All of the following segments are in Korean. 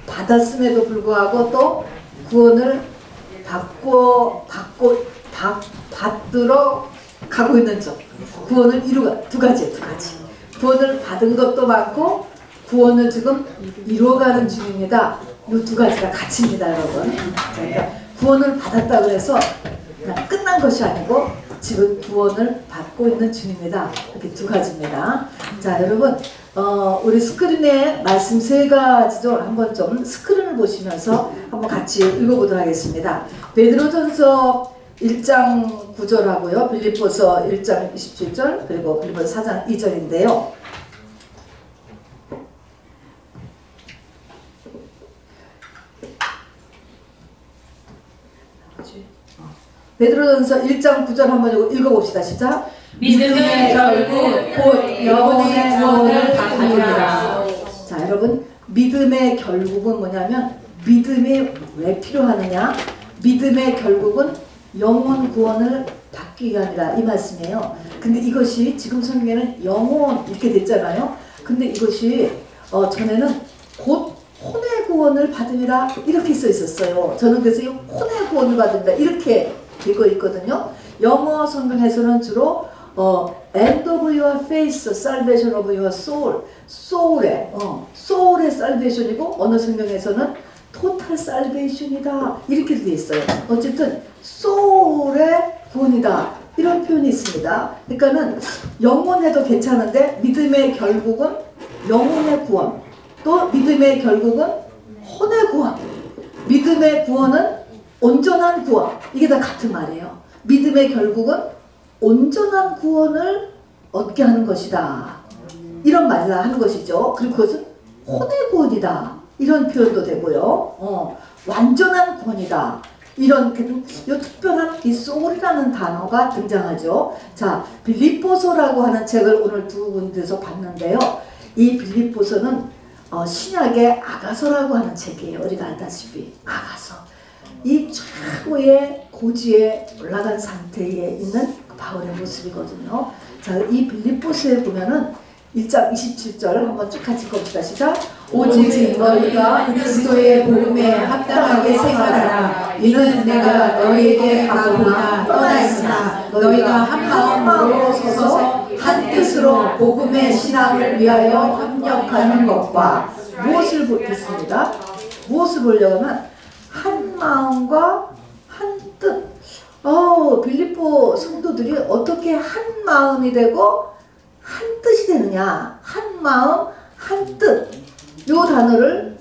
받았음에도 불구하고 또 구원을 받들어 가고 있는 쪽. 구원을 두 가지. 구원을 받은 것도 많고 구원을 지금 이루어가는 중입니다. 이 두 가지가 같이입니다, 여러분. 그러니까 구원을 받았다고 해서 그냥 끝난 것이 아니고 지금 구원을 받고 있는 중입니다. 이렇게 두 가지입니다. 자, 여러분, 우리 스크린에 말씀 세 가지죠. 한번 좀 스크린을 보시면서 한번 같이 읽어보도록 하겠습니다. 베드로전서 1장 9절하고요. 빌립보서 1장 27절 그리고 빌립보서 4장 2절인데요. 베드로전서 1장 9절 한번 읽어봅시다. 시작. 믿음의 결국 곧 영혼의 구원을 받으리라. 자, 여러분, 믿음의 결국은 뭐냐면 믿음이 왜 필요하느냐? 믿음의 결국은 영혼 구원을 받기 위함이라 이 말씀이에요. 근데 이것이 지금 성경에는 영혼 이렇게 됐잖아요. 근데 이것이 전에는 곧 혼의 구원을 받으리라 이렇게 써 있었어요. 저는 그래서 이 혼의 구원을 받으리라 이렇게 되고 있거든요. 영어 성경에서는 주로 end of your face, salvation of your soul, soul의 salvation이고 어느 성경에서는 total salvation이다 이렇게 되어 있어요. 어쨌든 soul의 구원이다 이런 표현이 있습니다. 그러니까는 영혼에도 괜찮은데 믿음의 결국은 영혼의 구원, 또 믿음의 결국은 혼의 구원, 믿음의 구원은 온전한 구원, 이게 다 같은 말이에요. 믿음의 결국은 온전한 구원을 얻게 하는 것이다 이런 말을 하는 것이죠. 그리고 그것은 혼의 구원이다 이런 표현도 되고요. 완전한 구원이다 이런 이 특별한 이 소울이라는 단어가 등장하죠. 자, 빌립보서라고 하는 책을 오늘 두 군데서 봤는데요. 이 빌립보서는 신약의 아가서라고 하는 책이에요. 우리가 알다시피 아가서. 이 최고의 고지에 올라간 상태에 있는 바울의 모습이거든요. 자, 이 빌립보서에 보면은 1장 27절 한번 쭉 같이 읽읍시다. 시작. 오직 너희가 그리스도의 복음에 합당하게 생활하라. 이는 내가 너희에게 가고나 떠나 있으나 너희가 한 마음으로 서서 한 뜻으로 복음의 신앙을 위하여 협력하는 것과 무엇을 보겠습니다. 무엇을 보려고 하면 한 마음과 한 뜻. 빌립보 성도들이 어떻게 한 마음이 되고 한 뜻이 되느냐. 한 마음, 한 뜻. 요 단어를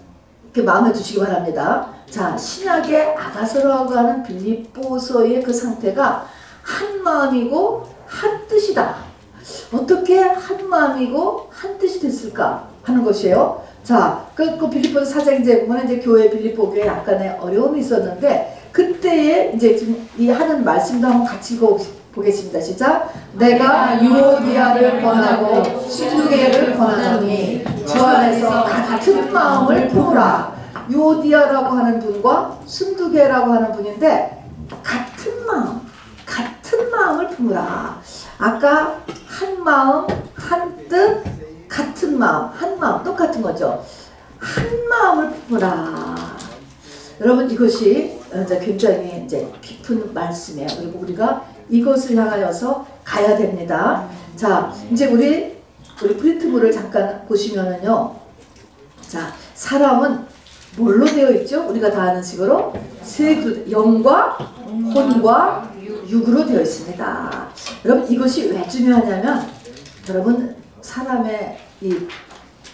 이렇게 마음에 두시기 바랍니다. 자, 신약의 아가서라고 하는 빌립보서의 그 상태가 한 마음이고 한 뜻이다. 어떻게 한 마음이고 한 뜻이 됐을까 하는 것이에요. 자, 그 빌립보서 4장 이제 보면 이제 교회 빌립보 교회 약간의 어려움이 있었는데 그때에 이제 지금 이 하는 말씀도 한번 같이 보겠습니다. 시작. 내가 유오디아를 권하고 순두개를 권하노니 주 안에서 같은 마음을 품으라. 유오디아라고 하는 분과 순두개라고 하는 분인데 같은 마음을 품으라. 아까 한 마음, 한 뜻, 같은 마음, 한 마음 똑같은 거죠. 한 마음을 품으라. 여러분 이것이 이제 굉장히 이제 깊은 말씀이에요. 그리고 우리가 이것을 향하여서 가야 됩니다. 자, 이제 우리 프린트물을 잠깐 보시면은요. 자, 사람은 뭘로 되어 있죠? 우리가 다 아는 식으로 세 그룹, 영과 혼과 육으로 되어 있습니다. 여러분 이것이 왜 중요하냐면 여러분 사람의 이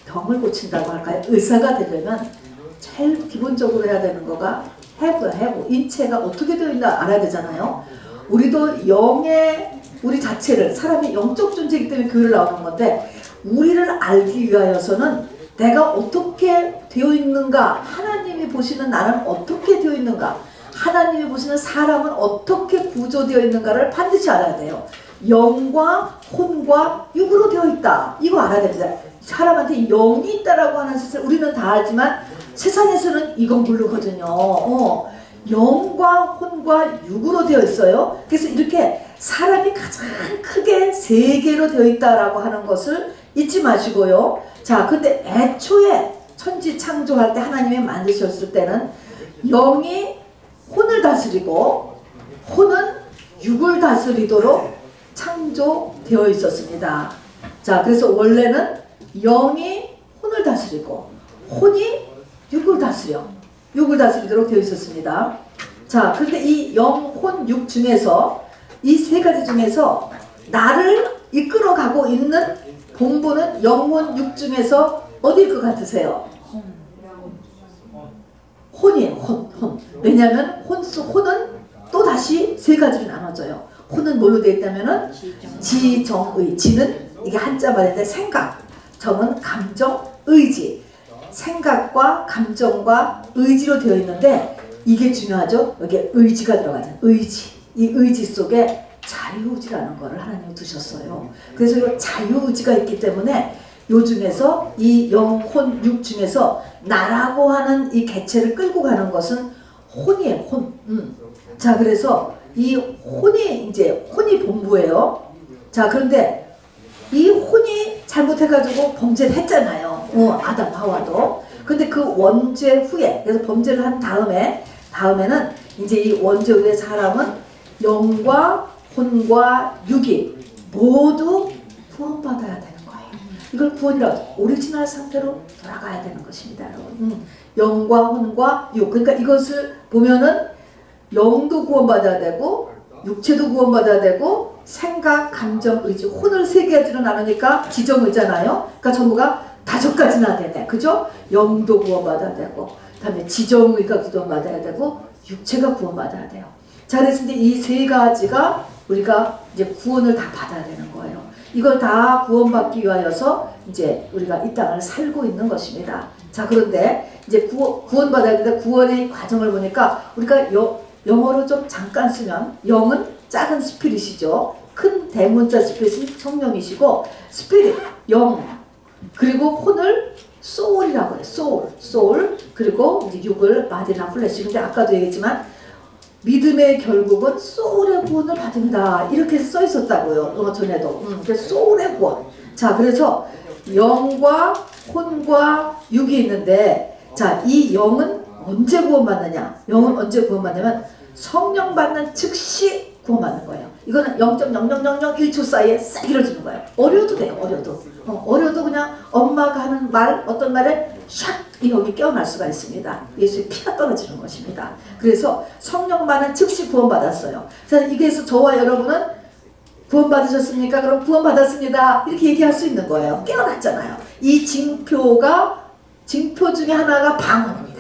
병을 고친다고 할까요? 의사가 되려면 제일 기본적으로 해야 되는 거가 해부야, 해부. 인체가 어떻게 되어 있나 알아야 되잖아요. 우리도 영의 우리 자체를 사람이 영적 존재이기 때문에 교회를 나오는 건데 우리를 알기 위하여서는 내가 어떻게 되어 있는가, 하나님이 보시는 나는 어떻게 되어 있는가, 하나님이 보시는 사람은 어떻게 구조되어 있는가를 반드시 알아야 돼요. 영과 혼과 육으로 되어 있다. 이거 알아야 됩니다. 사람한테 영이 있다라고 하는 사실 우리는 다 알지만 세상에서는 이건 모르거든요. 영과 혼과 육으로 되어 있어요. 그래서 이렇게 사람이 가장 크게 세 개로 되어 있다라고 하는 것을 잊지 마시고요. 자, 근데 애초에 천지 창조할 때 하나님이 만드셨을 때는 영이 혼을 다스리고 혼은 육을 다스리도록 창조되어 있었습니다. 자, 그래서 원래는 영이 혼을 다스리고 혼이 육을 다스리도록 되어 있었습니다. 자, 그런데 이 영, 혼, 육 중에서 이 세 가지 중에서 나를 이끌어가고 있는 본부는 영혼, 육 중에서 어디일 것 같으세요? 혼이에요. 혼. 왜냐하면 혼은 또 다시 세 가지로 나눠져요. 혼은 뭘로 되어 있다면은 지, 정, 의. 지는 이게 한자 말인데 생각, 정은 감정, 의지. 생각과 감정과 의지로 되어 있는데 이게 중요하죠. 여기에 의지가 들어가잖아요. 의지. 이 의지 속에 자유의지라는 거를 하나님이 두셨어요. 그래서 이 자유의지가 있기 때문에 요 중에서 이 영, 혼, 육 중에서 나라고 하는 이 개체를 끌고 가는 것은 혼이에요. 혼. 자, 그래서 이 혼이 본부예요. 자, 그런데 이 혼이 잘못해가지고 범죄를 했잖아요. 아담 하와도. 근데 그 원죄 후에, 그래서 범죄를 한 다음에는 이제 이 원죄 후에 사람은 영과 혼과 육이 모두 구원받아야 되는 거예요. 이걸 구원이라고 오리지널 상태로 돌아가야 되는 것입니다, 여러분. 영과 혼과 육. 그러니까 이것을 보면은 영도 구원받아야 되고 육체도 구원받아야 되고 생각, 감정, 의지, 혼을 세 가지로 나누니까 지정의잖아요. 그러니까 전부가 5가지나 되네. 그죠? 영도 구원받아야 되고 그다음에 지정의가 구원받아야 되고 육체가 구원받아야 돼요. 자, 그래서 이제 이 세 가지가 우리가 이제 구원을 다 받아야 되는 거예요. 이걸 다 구원받기 위하여서 이제 우리가 이 땅을 살고 있는 것입니다. 자, 그런데 이제 구원받아야 되는데 구원의 과정을 보니까 우리가 영어로 좀 잠깐 쓰면 영은 작은 스피릿이죠. 큰 대문자 스피릿은 성령이시고 스피릿, 영, 그리고 혼을 소울이라고 해요. 소울. 그리고 이제 육을 바디나 플래시. 근데 아까도 얘기했지만 믿음의 결국은 소울의 구원을 받는다. 이렇게 써 있었다고요. 전에도. 그래서 소울의 구원. 자, 그래서 영과 혼과 육이 있는데, 자, 이 영은 언제 구원받느냐? 영은 언제 구원받냐면 성령 받는 즉시 구원받는 거예요. 이거는 0.0001초 사이에 싹 이루어지는 거예요. 어려도 돼요. 어려도 그냥 엄마가 하는 말, 어떤 말에 샥 이 영이 깨어날 수가 있습니다. 예수의 피가 떨어지는 것입니다. 그래서 성령 받는 즉시 구원받았어요. 자, 이게서 저와 여러분은 구원받으셨습니까? 그럼 구원받았습니다. 이렇게 얘기할 수 있는 거예요. 깨어났잖아요. 이 징표 중에 하나가 방언입니다.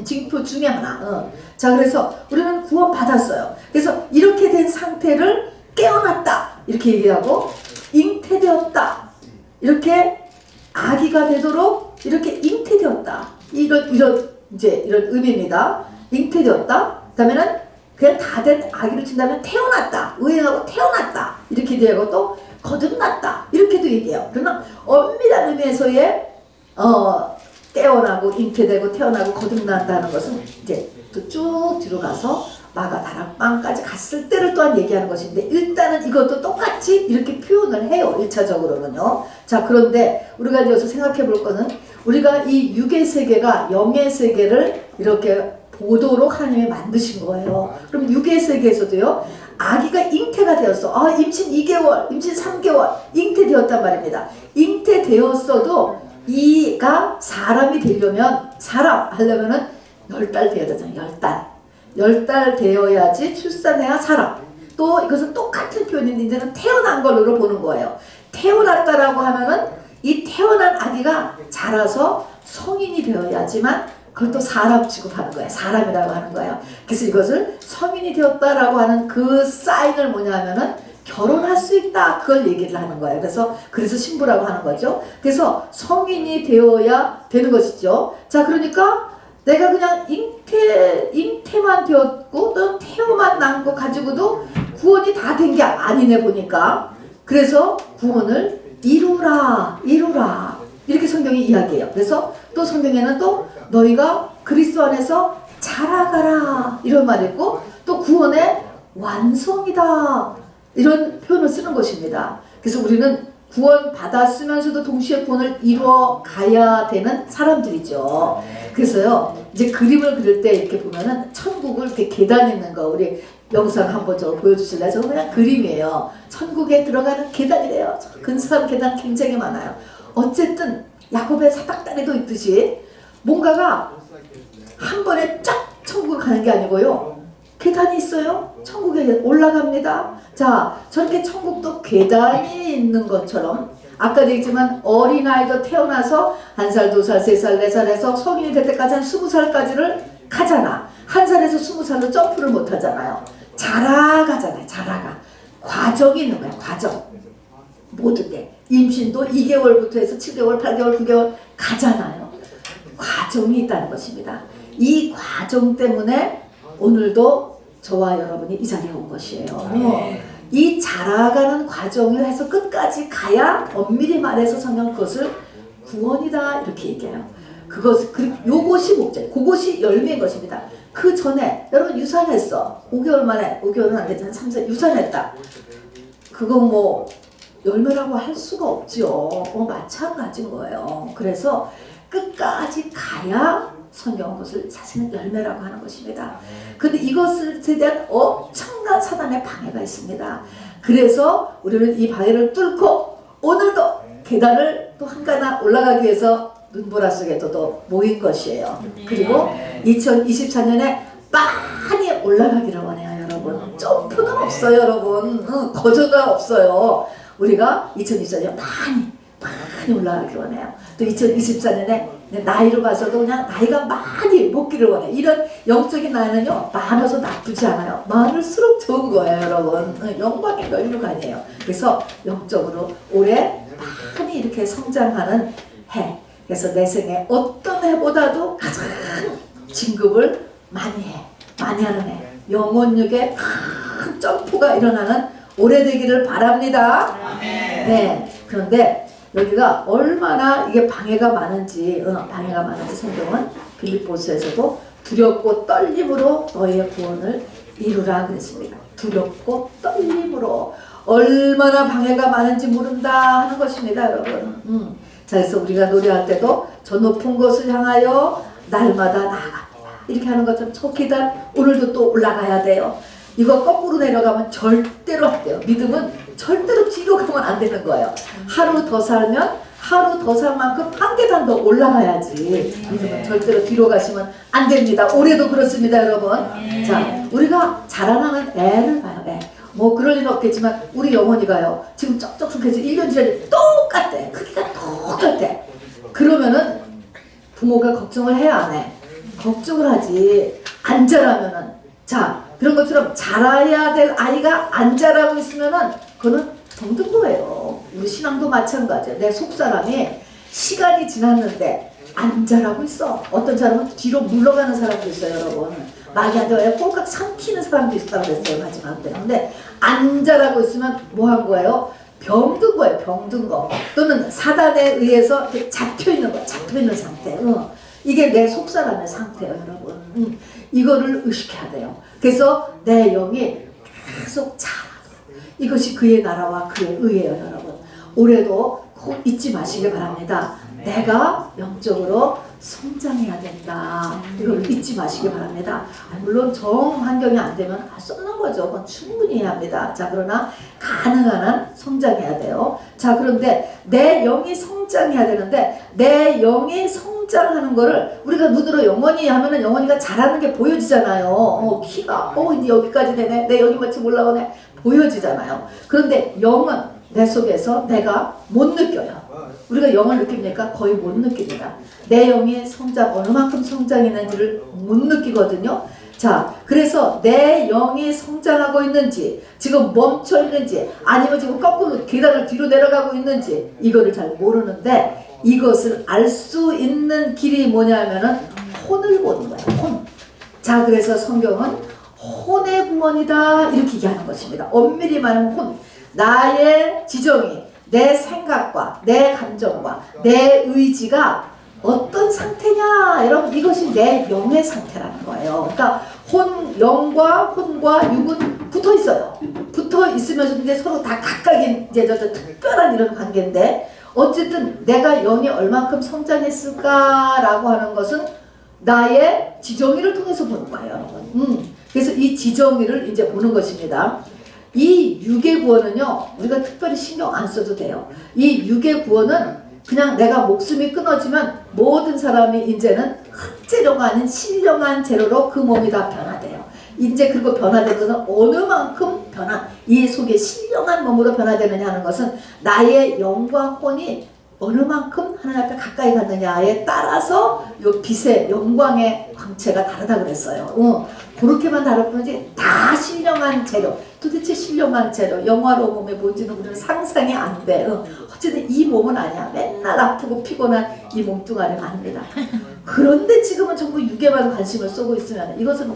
징표 중에 하나. 자, 그래서 우리는 구원받았어요. 그래서 이렇게 된 상태를 깨어났다. 이렇게 얘기하고 잉태되었다. 이렇게 아기가 되도록 이렇게 잉태되었다. 이런 의미입니다. 잉태되었다. 그다음에는 그냥 다 된 아기를 친다면 태어났다. 의인하고 태어났다. 이렇게 되고 또 거듭났다. 이렇게도 얘기해요. 그러나 엄밀한 의미에서의 깨어나고 잉태되고 태어나고 거듭난다는 것은 이제 또 쭉 뒤로 가서 마가 다락방까지 갔을 때를 또한 얘기하는 것인데 일단은 이것도 똑같이 이렇게 표현을 해요. 1차적으로는요. 자, 그런데 우리가 여기서 생각해 볼 거는 우리가 이 육의 세계가 영의 세계를 이렇게 보도록 하나님이 만드신 거예요. 그럼 육의 세계에서도요. 아기가 잉태가 되었어. 임신 2개월, 임신 3개월 잉태되었단 말입니다. 잉태되었어도 이가 사람이 되려면 하려면은 10달 되어야 되잖아요. 10달 되어야지 출산해야 사람. 또 이것은 똑같은 표현인데 이제는 태어난 걸로 보는 거예요. 태어났다라고 하면은 이 태어난 아기가 자라서 성인이 되어야지만 그걸 또 사람 취급하는 거예요. 사람이라고 하는 거예요. 그래서 이것을 성인이 되었다라고 하는 그 사인을 뭐냐 하면은 결혼할 수 있다. 그걸 얘기를 하는 거예요. 그래서 신부라고 하는 거죠. 그래서 성인이 되어야 되는 것이죠. 자, 그러니까 내가 그냥 잉태만 되었고 또 태어만 난 거 가지고도 구원이 다 된 게 아니네 보니까. 그래서 구원을 이루라 이렇게 성경이 이야기해요. 그래서 또 성경에는 또 너희가 그리스도 안에서 자라가라 이런 말이 있고 또 구원의 완성이다 이런 표현을 쓰는 것입니다. 그래서 우리는 구원 받았으면서도 동시에 구원을 이루어 가야 되는 사람들이죠. 그래서요, 이제 그림을 그릴 때 이렇게 보면은 천국을 이렇게 계단 있는 거, 우리 영상 한번 저 보여주실래요? 저거 그냥 그림이에요. 천국에 들어가는 계단이래요. 근사한 계단 굉장히 많아요. 어쨌든 야곱의 사닥다리도 있듯이 뭔가가 한 번에 쫙 천국을 가는 게 아니고요. 계단이 있어요. 천국에 올라갑니다. 자, 저렇게 천국도 계단이 있는 것처럼 아까 얘기했지만 어린아이도 태어나서 1살, 2살, 3살, 4살에서 성인이 될 때까지 한 20살까지를 가잖아. 1살에서 20살로 점프를 못 하잖아요. 자라가잖아요. 자라가. 과정이 있는 거야. 과정. 모든 게. 임신도 2개월부터 해서 7개월, 8개월, 9개월 가잖아요. 과정이 있다는 것입니다. 이 과정 때문에 오늘도 저와 여러분이 이 자리에 온 것이에요. 이 자라가는 과정을 해서 끝까지 가야 엄밀히 말해서 성경 그것을 구원이다 이렇게 얘기해요. 요것이 목적, 그것이 열매인 것입니다. 그 전에 여러분 유산했어. 5개월 만에, 5개월은 안 되잖아. 3살 유산했다. 그거 뭐 열매라고 할 수가 없죠. 마찬가지인 거예요. 그래서 끝까지 가야 성경은 그것을 사실은 열매라고 하는 것입니다. 근데 이것에 대한 엄청난 사단의 방해가 있습니다. 그래서 우리는 이 방해를 뚫고 오늘도 계단을 또 한 가나 올라가기 위해서 눈보라 속에 또 모인 것이에요. 그리고 2024년에 많이 올라가기를 원해요, 여러분. 점프는 없어요, 여러분. 거저가 없어요. 우리가 2024년 많이 올라가기를 원해요. 또 2024년에 나이로 봐서도 그냥 나이가 많이 먹기를 원해요. 이런 영적인 나이는요, 많아서 나쁘지 않아요. 많을수록 좋은 거예요, 여러분. 영광의 면류가 아니에요. 그래서 영적으로 올해 많이 이렇게 성장하는 해. 그래서 내 생에 어떤 해보다도 가장 진급을 많이 해. 많이 하는 해. 영혼육에 큰 점프가 일어나는 올해 되기를 바랍니다. 네. 그런데 여기가 얼마나 이게 방해가 많은지 성경은 빌립보서에서도 두렵고 떨림으로 너희의 구원을 이루라 그랬습니다. 두렵고 떨림으로 얼마나 방해가 많은지 모른다 하는 것입니다, 여러분. 자, 그래서 우리가 노래할 때도 저 높은 곳을 향하여 날마다 나아갑니다. 이렇게 하는 것처럼 저 계단 오늘도 또 올라가야 돼요. 이거 거꾸로 내려가면 절대로 안 돼요. 믿음은 절대로 뒤로 가면 안 되는 거예요. 하루 더 살면 하루 더 살 만큼 한 계단 더 올라가야지. 믿음은 절대로 뒤로 가시면 안 됩니다. 올해도 그렇습니다, 여러분. 자, 우리가 자라나는 애를 봐요. 애. 뭐 그럴 리는 없겠지만 우리 영혼이가요. 지금 쩍쩍해서 1년 지나니 똑같대. 크기가 똑같아. 그러면은 부모가 걱정을 해야 안 해? 걱정을 하지. 안 자라면은. 자, 그런 것처럼 자라야 될 아이가 안 자라고 있으면은 그거는 병든 거예요. 우리 신앙도 마찬가지예요. 내 속사람이 시간이 지났는데 안 자라고 있어. 어떤 사람은 뒤로 물러가는 사람도 있어요, 여러분. 말이 안 돼요. 꼴깍 삼키는 사람도 있다고 그랬어요, 마지막 때. 근데 안 자라고 있으면 뭐 한 거예요? 병든 거예요, 병든 거. 또는 사단에 의해서 잡혀있는 거야, 잡혀있는 상태. 이게 내 속사람의 상태예요, 여러분. 이거를 의식해야 돼요. 그래서 내 영이 계속 자라도록. 이것이 그의 나라와 그의 의예요, 여러분. 올해도 꼭 잊지 마시길 바랍니다. 내가 영적으로 성장해야 된다. 이걸 잊지 마시기 바랍니다. 물론 정 환경이 안 되면 할 수 없는 거죠. 그건 충분히 해야 합니다. 자, 그러나 가능한 한 성장해야 돼요. 자, 그런데 내 영이 성장해야 되는데 내 영이 성장하는 거를 우리가 눈으로 영원히 하면은 영원히가 잘하는 게 보여지잖아요. 키가 이제 여기까지 되네. 내 여기 마치 올라오네. 보여지잖아요. 그런데 영은 내 속에서 내가 못 느껴요. 우리가 영을 느낍니까? 거의 못 느낍니다. 내 영의 성장, 어느 만큼 성장했는지를 못 느끼거든요. 자, 그래서 내 영이 성장하고 있는지, 지금 멈춰 있는지, 아니면 지금 거꾸로 계단을 뒤로 내려가고 있는지, 이거를 잘 모르는데, 이것을 알 수 있는 길이 뭐냐면은, 혼을 보는 거예요, 혼. 자, 그래서 성경은 혼의 구원이다, 이렇게 얘기하는 것입니다. 엄밀히 말하면 혼. 나의 지정이, 내 생각과 내 감정과 내 의지가 어떤 상태냐? 여러분 이것이 내 영의 상태라는 거예요. 그러니까 영과 육은 붙어 있어요. 붙어 있으면서 이제 서로 다 각각의 이제 특별한 이런 관계인데 어쨌든 내가 영이 얼만큼 성장했을까라고 하는 것은 나의 지정의를 통해서 보는 거예요, 여러분. 그래서 이 지정의를 이제 보는 것입니다. 이 육의 구원은요, 우리가 특별히 신경 안 써도 돼요. 이 육의 구원은 그냥 내가 목숨이 끊어지면 모든 사람이 이제는 흑재료가 아닌 신령한 재료로 그 몸이 다 변화돼요. 이제 그리고 변화된 것은 어느 만큼 이 속에 신령한 몸으로 변화되느냐 하는 것은 나의 영과 혼이 어느 만큼 하나님 앞에 가까이 갔느냐에 따라서 요 빛의 영광의 광채가 다르다 그랬어요. 그렇게만 다를 뿐이지 다 신령한 재료, 도대체 신령한 재료, 영화로운 몸이 뭔지는 우리는 상상이 안 돼. 어쨌든 이 몸은 아니야. 맨날 아프고 피곤한 이 몸뚱아리는 아닙니다. 그런데 지금은 전부 육에만 관심을 쏘고 있으면 이것은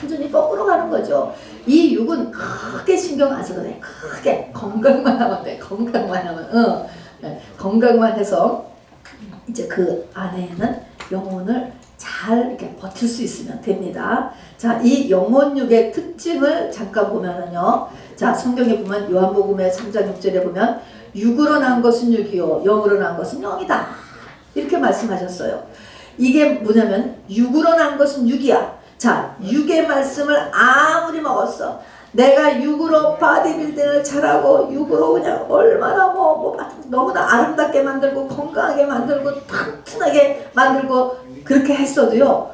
완전히 거꾸로 가는 거죠. 이 육은 크게 신경 안 써도 돼. 크게 건강만 하면 돼. 건강만 하면. 건강만 해서 이제 그 안에는 영혼을 잘 이렇게 버틸 수 있으면 됩니다. 자, 이 영혼육의 특징을 잠깐 보면은요. 자, 성경에 보면 요한복음의 3장 6절에 보면 육으로 난 것은 육이요 영으로 난 것은 영이다. 이렇게 말씀하셨어요. 이게 뭐냐면 육으로 난 것은 육이야. 자, 육의 말씀을 아무리 먹었어. 내가 육으로 바디빌딩을 잘하고 육으로 그냥 얼마나 너무나 아름답게 만들고 건강하게 만들고 튼튼하게 만들고 그렇게 했어도요.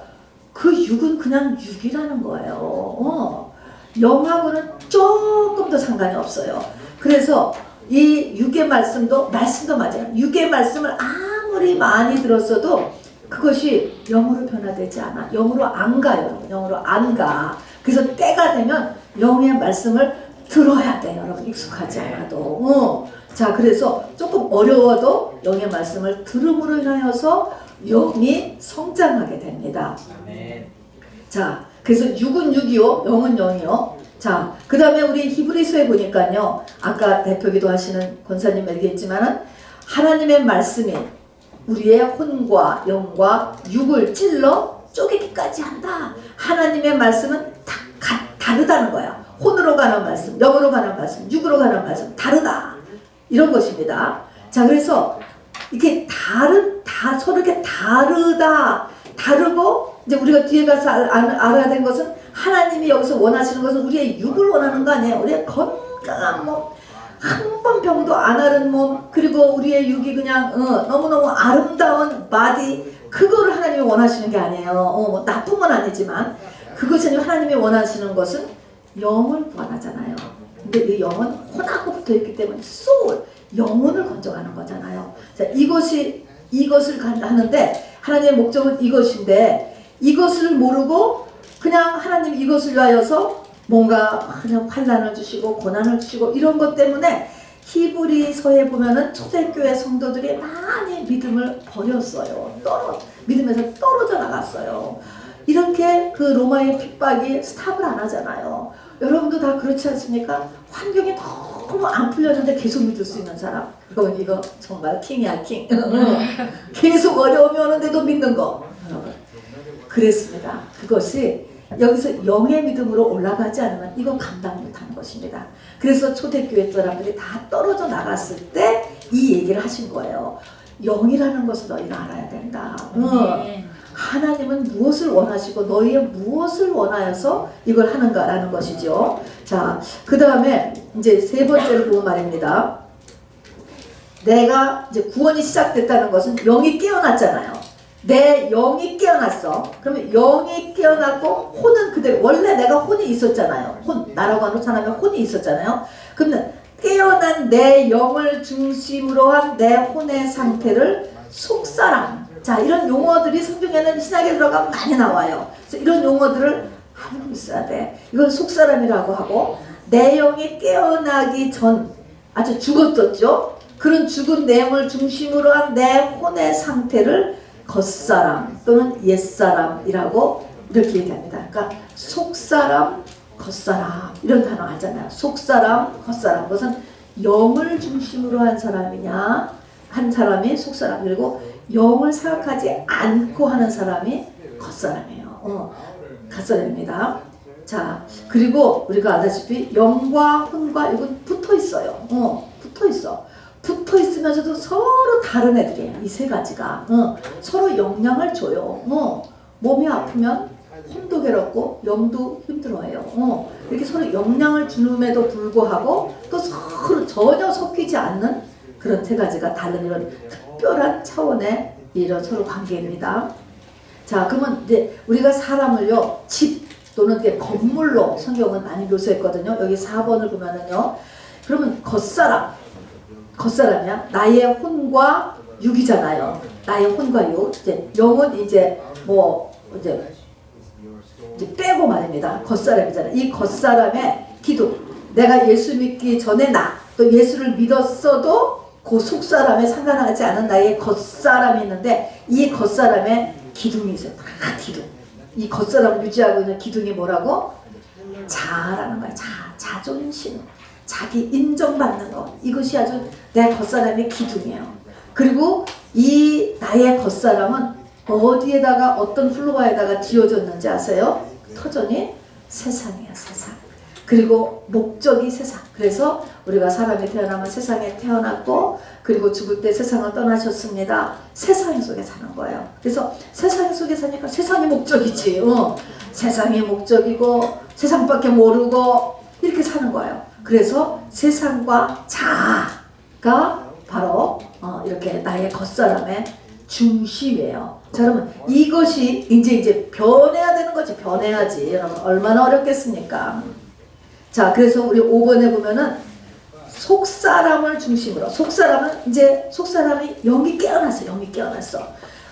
그 육은 그냥 육이라는 거예요. 영하고는 조금 더 상관이 없어요. 그래서 이 육의 말씀도 맞아요. 육의 말씀을 아무리 많이 들었어도 그것이 영으로 변화되지 않아. 영으로 안 가요. 여러분. 영으로 안 가. 그래서 때가 되면 영의 말씀을 들어야 돼요. 여러분 익숙하지 않아도. 자, 그래서 조금 어려워도 영의 말씀을 들음으로 인하여서 영이 성장하게 됩니다. 자, 그래서 육은 육이요 영은 영이요. 자, 그 다음에 우리 히브리서에 보니까요, 아까 대표기도 하시는 권사님 얘기했지만은 하나님의 말씀이 우리의 혼과 영과 육을 찔러 쪼개기까지 한다. 하나님의 말씀은 다르다는 거야. 혼으로 가는 말씀, 영으로 가는 말씀, 육으로 가는 말씀 다르다. 이런 것입니다. 자, 그래서 이렇게 서로 이렇게 다르고 이제 우리가 뒤에 가서 알아야 되는 것은 하나님이 여기서 원하시는 것은 우리의 육을 원하는 거 아니에요. 우리의 건강한 몸, 한 번 병도 안 앓은 몸, 그리고 우리의 육이 그냥 너무너무 아름다운 바디, 그거를 하나님이 원하시는 게 아니에요. 뭐 나쁜 건 아니지만 그것이 아니고 하나님이 원하시는 것은 영을 구원하잖아요. 근데 이 영은 혼하고 붙어있기 때문에 소울, 영혼을 건져가는 거잖아요. 자, 이것을 하는데 하나님의 목적은 이것인데 이것을 모르고 그냥 하나님 이것을 위하여서 뭔가 그냥 환난을 주시고 고난을 주시고 이런 것 때문에 히브리서에 보면은 초대교회 성도들이 많이 믿음을 버렸어요. 믿음에서 떨어져 나갔어요. 이렇게 그 로마의 핍박이 스탑을 안 하잖아요. 여러분도 다 그렇지 않습니까? 환경이 너무 안 풀렸는데 계속 믿을 수 있는 사람. 이거 정말 킹이야, 킹. 계속 어려움이 오는데도 믿는 거. 여러분, 그랬습니다. 그것이 여기서 영의 믿음으로 올라가지 않으면 이건 감당 못하는 것입니다. 그래서 초대교회 사람들이 다 떨어져 나갔을 때 이 얘기를 하신 거예요. 영이라는 것을 너희가 알아야 된다. 하나님은 무엇을 원하시고 너희의 무엇을 원하여서 이걸 하는가라는 것이죠. 자, 그 다음에 이제 세 번째로 보면 말입니다. 내가 이제 구원이 시작됐다는 것은 영이 깨어났잖아요. 내 영이 깨어났어. 그러면 영이 깨어났고 혼은 그대로, 원래 내가 혼이 있었잖아요. 나라고 하는 사람의 혼이 있었잖아요. 그러면 깨어난 내 영을 중심으로 한 내 혼의 상태를 속사람. 자, 이런 용어들이 성경에는 신약에 들어가면 많이 나와요. 그래서 이런 용어들을 알고 있어야 돼. 이건 속사람이라고 하고, 내 영이 깨어나기 전 아주 죽었었죠. 그런 죽은 내 영을 중심으로 한 내 혼의 상태를 겉사람 또는 옛사람이라고 이렇게 얘기합니다. 그러니까 속사람, 겉사람 이런 단어 하잖아요. 속사람, 겉사람. 그것은 영을 중심으로 한 사람이냐, 한 사람이 속사람, 그리고 영을 생각하지 않고 하는 사람이 겉사람이에요. 겉사람입니다. 자, 그리고 우리가 알다시피 영과 혼과 이건 붙어 있어요. 붙어 있어. 붙어 있으면서도 서로 다른 애들이에요. 이 세 가지가. 서로 영향을 줘요. 몸이 아프면 혼도 괴롭고 영도 힘들어해요. 이렇게 서로 영향을 주는에도 불구하고 또 서로 전혀 섞이지 않는 그런 세 가지가 다른 이런 특별한 차원의 이런 서로 관계입니다. 자, 그러면 이제 우리가 사람을요, 집 또는 이렇게 건물로 성경은 많이 묘사했거든요. 여기 4번을 보면은요, 그러면 겉사람이야. 나의 혼과 육이잖아요. 나의 혼과 육. 이제 영은 이제 이제 빼고 말입니다. 겉사람이잖아요. 이 겉사람의 기둥. 내가 예수 믿기 전에 또 예수를 믿었어도 그 속사람에 상관하지 않은 나의 겉사람이 있는데 이 겉사람의 기둥이 있어요. 다 기둥. 이 겉사람을 유지하고 있는 기둥이 뭐라고? 자라는 거야. 자존심. 자기 인정받는 것. 이것이 아주 내 겉사람의 기둥이에요. 그리고 이 나의 겉사람은 어디에다가 어떤 플로어에다가 지어졌는지 아세요? 터전이 세상이에요. 세상. 그리고 목적이 세상. 그래서 우리가 사람이 태어나면 세상에 태어났고 그리고 죽을 때 세상을 떠나셨습니다. 세상 속에 사는 거예요. 그래서 세상 속에 사니까 세상이 목적이지. 세상이 목적이고 세상밖에 모르고 이렇게 사는 거예요. 그래서 세상과 자아가 바로 이렇게 나의 겉사람의 중심이에요. 자, 그러면 이것이 이제 변해야 되는 거지. 변해야지. 여러분 얼마나 어렵겠습니까? 자, 그래서 우리 5번에 보면은 속사람을 중심으로. 속사람이 영이 깨어났어. 영이 깨어났어.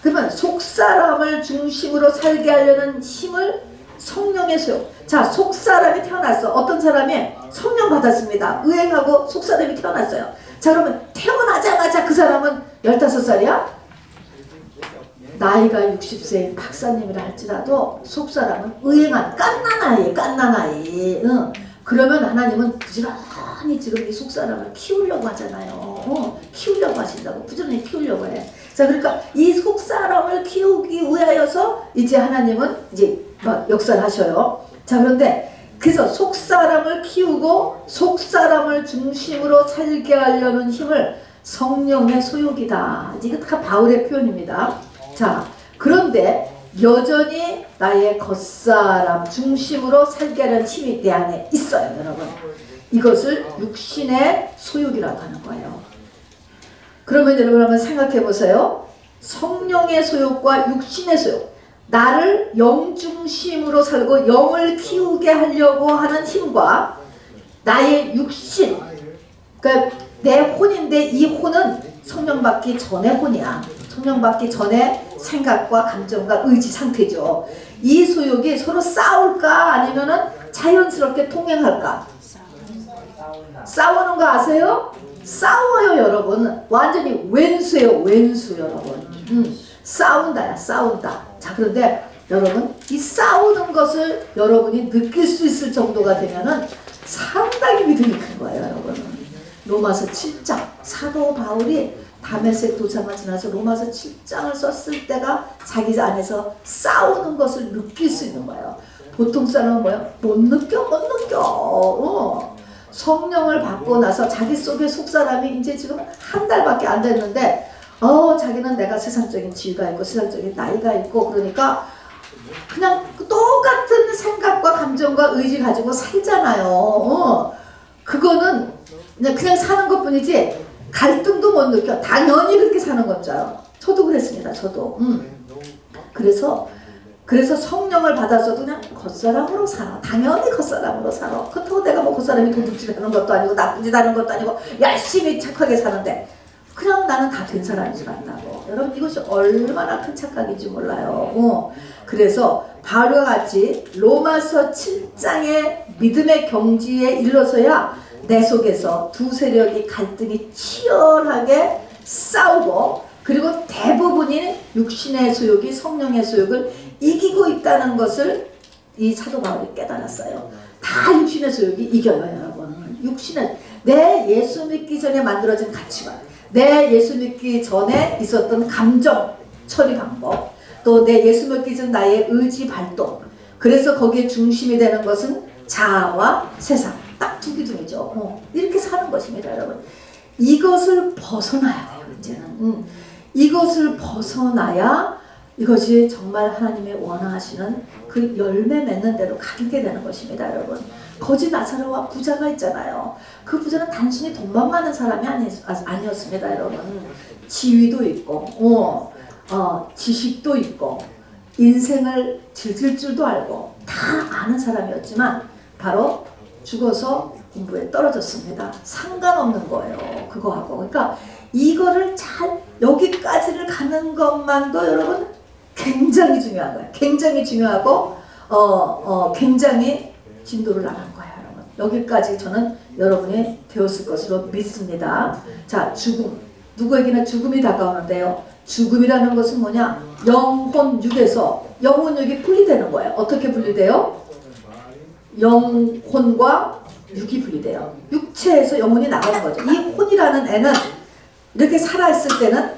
그러면 속사람을 중심으로 살게 하려는 힘을 성령의 소용. 자, 속사람이 태어났어. 어떤 사람이 성령 받았습니다. 의행하고 속사람이 태어났어요. 자, 그러면 태어나자마자 그 사람은 15살이야? 나이가 60세인 박사님이라 할지라도 속사람은 의행한 깐난아이. 그러면 하나님은 부지런히 지금 이 속사람을 키우려고 하잖아요. 키우려고 하신다고. 부지런히 키우려고 해. 자, 그러니까 이 속사람을 키우기 위하여서 이제 하나님은 이제 역사를 하셔요. 자, 그런데 그래서 속사람을 키우고 속사람을 중심으로 살게 하려는 힘을 성령의 소욕이다. 이게 다 바울의 표현입니다. 자, 그런데 여전히 나의 겉사람 중심으로 살게 하는 힘이 내 안에 있어요, 여러분. 이것을 육신의 소욕이라고 하는 거예요. 그러면 여러분 한번 생각해 보세요. 성령의 소욕과 육신의 소욕. 나를 영 중심으로 살고 영을 키우게 하려고 하는 힘과 나의 육신, 그러니까 내 혼인데 이 혼은 성령 받기 전의 혼이야. 성령 받기 전에 생각과 감정과 의지 상태죠. 이 소욕이 서로 싸울까 아니면은 자연스럽게 통행할까? 싸우는 거 아세요? 싸워요, 여러분. 완전히 왼수예요, 왼수, 여러분. 싸운다야, 싸운다. 자, 그런데 여러분, 이 싸우는 것을 여러분이 느낄 수 있을 정도가 되면은 상당히 믿음이 큰 거예요, 여러분. 로마서 7장, 사도 바울이 다메섹 도상을 지나서 로마서 7장을 썼을 때가 자기 안에서 싸우는 것을 느낄 수 있는 거예요. 보통 사람은 뭐예요? 못 느껴. 성령을 받고 나서 자기 속의 속사람이 이제 지금 한 달밖에 안 됐는데 자기는 내가 세상적인 지위가 있고 세상적인 나이가 있고 그러니까 그냥 똑같은 생각과 감정과 의지 가지고 살잖아요. 그거는 그냥 사는 것뿐이지 갈등도 못 느껴. 당연히 그렇게 사는 거죠. 저도 그랬습니다. 저도. 그래서 성령을 받아서도 그냥 겉사람으로 살아. 당연히 겉사람으로 살아. 그렇다고 내가 뭐 겉사람이 도둑질하는 것도 아니고 나쁜 짓 하는 것도 아니고 열심히 착하게 사는데 그냥 나는 다 된 사람인 줄 안다고. 여러분 이것이 얼마나 큰 착각인지 몰라요. 그래서 바울과 같이 로마서 7장의 믿음의 경지에 이르러서야 내 속에서 두 세력이 갈등이 치열하게 싸우고 그리고 대부분이 육신의 소욕이 성령의 소욕을 이기고 있다는 것을 이 사도 바울이 깨달았어요. 다 육신의 소욕이 이겨요, 여러분. 내 예수 믿기 전에 만들어진 가치관, 내 예수 믿기 전에 있었던 감정 처리 방법, 또 내 예수 믿기 전 나의 의지 발동. 그래서 거기에 중심이 되는 것은 자아와 세상. 딱 두 기둥이죠. 이렇게 사는 것입니다, 여러분. 이것을 벗어나야 돼요, 이제는. 이것을 벗어나야 이것이 정말 하나님의 원하시는 그 열매 맺는 대로 가게 되는 것입니다, 여러분. 거지 나사로와 부자가 있잖아요. 그 부자는 단순히 돈만 많은 사람이 아니었습니다, 여러분. 지위도 있고, 지식도 있고, 인생을 즐길 줄도 알고 다 아는 사람이었지만 바로 죽어서 공부에 떨어졌습니다. 상관없는 거예요, 그거하고. 그러니까 이거를 잘 여기까지를 가는 것만도 여러분 굉장히 중요한 거예요. 굉장히 중요하고 굉장히 진도를 나간 거예요, 여러분. 여기까지 저는 여러분이 배웠을 것으로 믿습니다. 자, 죽음. 누구에게나 죽음이 다가오는데요. 죽음이라는 것은 뭐냐? 영혼 육에서 영혼 육이 분리되는 거예요. 어떻게 분리돼요? 영혼과 육이 분리돼요. 육체에서 영혼이 나가는 거죠. 이 혼이라는 애는 이렇게 살아있을 때는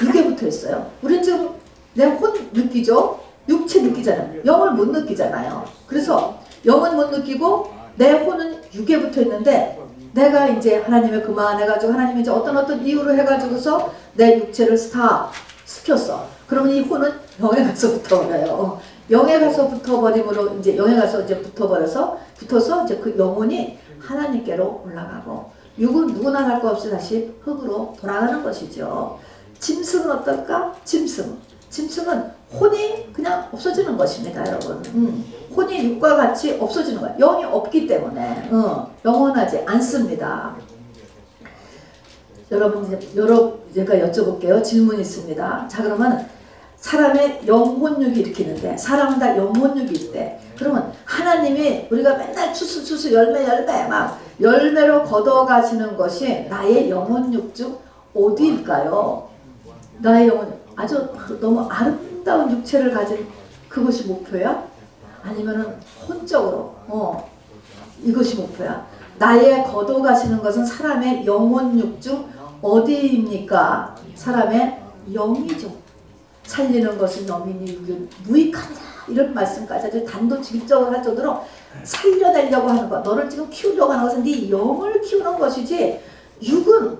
육에 붙어 있어요. 우리는 지금 내 혼 느끼죠? 육체 느끼잖아요. 영을 못 느끼잖아요. 그래서 영은 못 느끼고 내 혼은 육에 붙어 있는데 내가 이제 하나님을 그만해가지고 하나님이 이제 어떤 이유로 해가지고서 내 육체를 스탑 시켰어. 그러면 이 혼은 영에 가서 붙어버려요. 영에 가서 붙어버림으로 이제 영에 가서 이제 붙어서 이제 그 영혼이 하나님께로 올라가고 육은 누구나 할 거 없이 다시 흙으로 돌아가는 것이죠. 짐승은 어떨까? 짐승은 혼이 그냥 없어지는 것입니다, 여러분. 혼이 육과 같이 없어지는 거예요. 영이 없기 때문에 영원하지 않습니다. 여러분 제가 여쭤볼게요. 질문이 있습니다. 자, 그러면 사람의 영혼육이 이렇게 있는데 사람은 다 영혼육이 있대. 그러면 하나님이 우리가 맨날 추수 열매 막 열매로 걷어가시는 것이 나의 영혼육 중 어디일까요? 나의 영혼육 아주 너무 아름다운 육체를 가진 그것이 목표야? 아니면은 혼적으로 이것이 목표야? 나의 걷어가시는 것은 사람의 영혼육 중 어디입니까? 사람의 영이죠. 살리는 것은 영이니 무익하니라 이런 말씀까지 아주 단도직입적으로 할 정도로 살려내려고 하는 것, 너를 지금 키우려고 하는 것은 네 영을 키우는 것이지 육은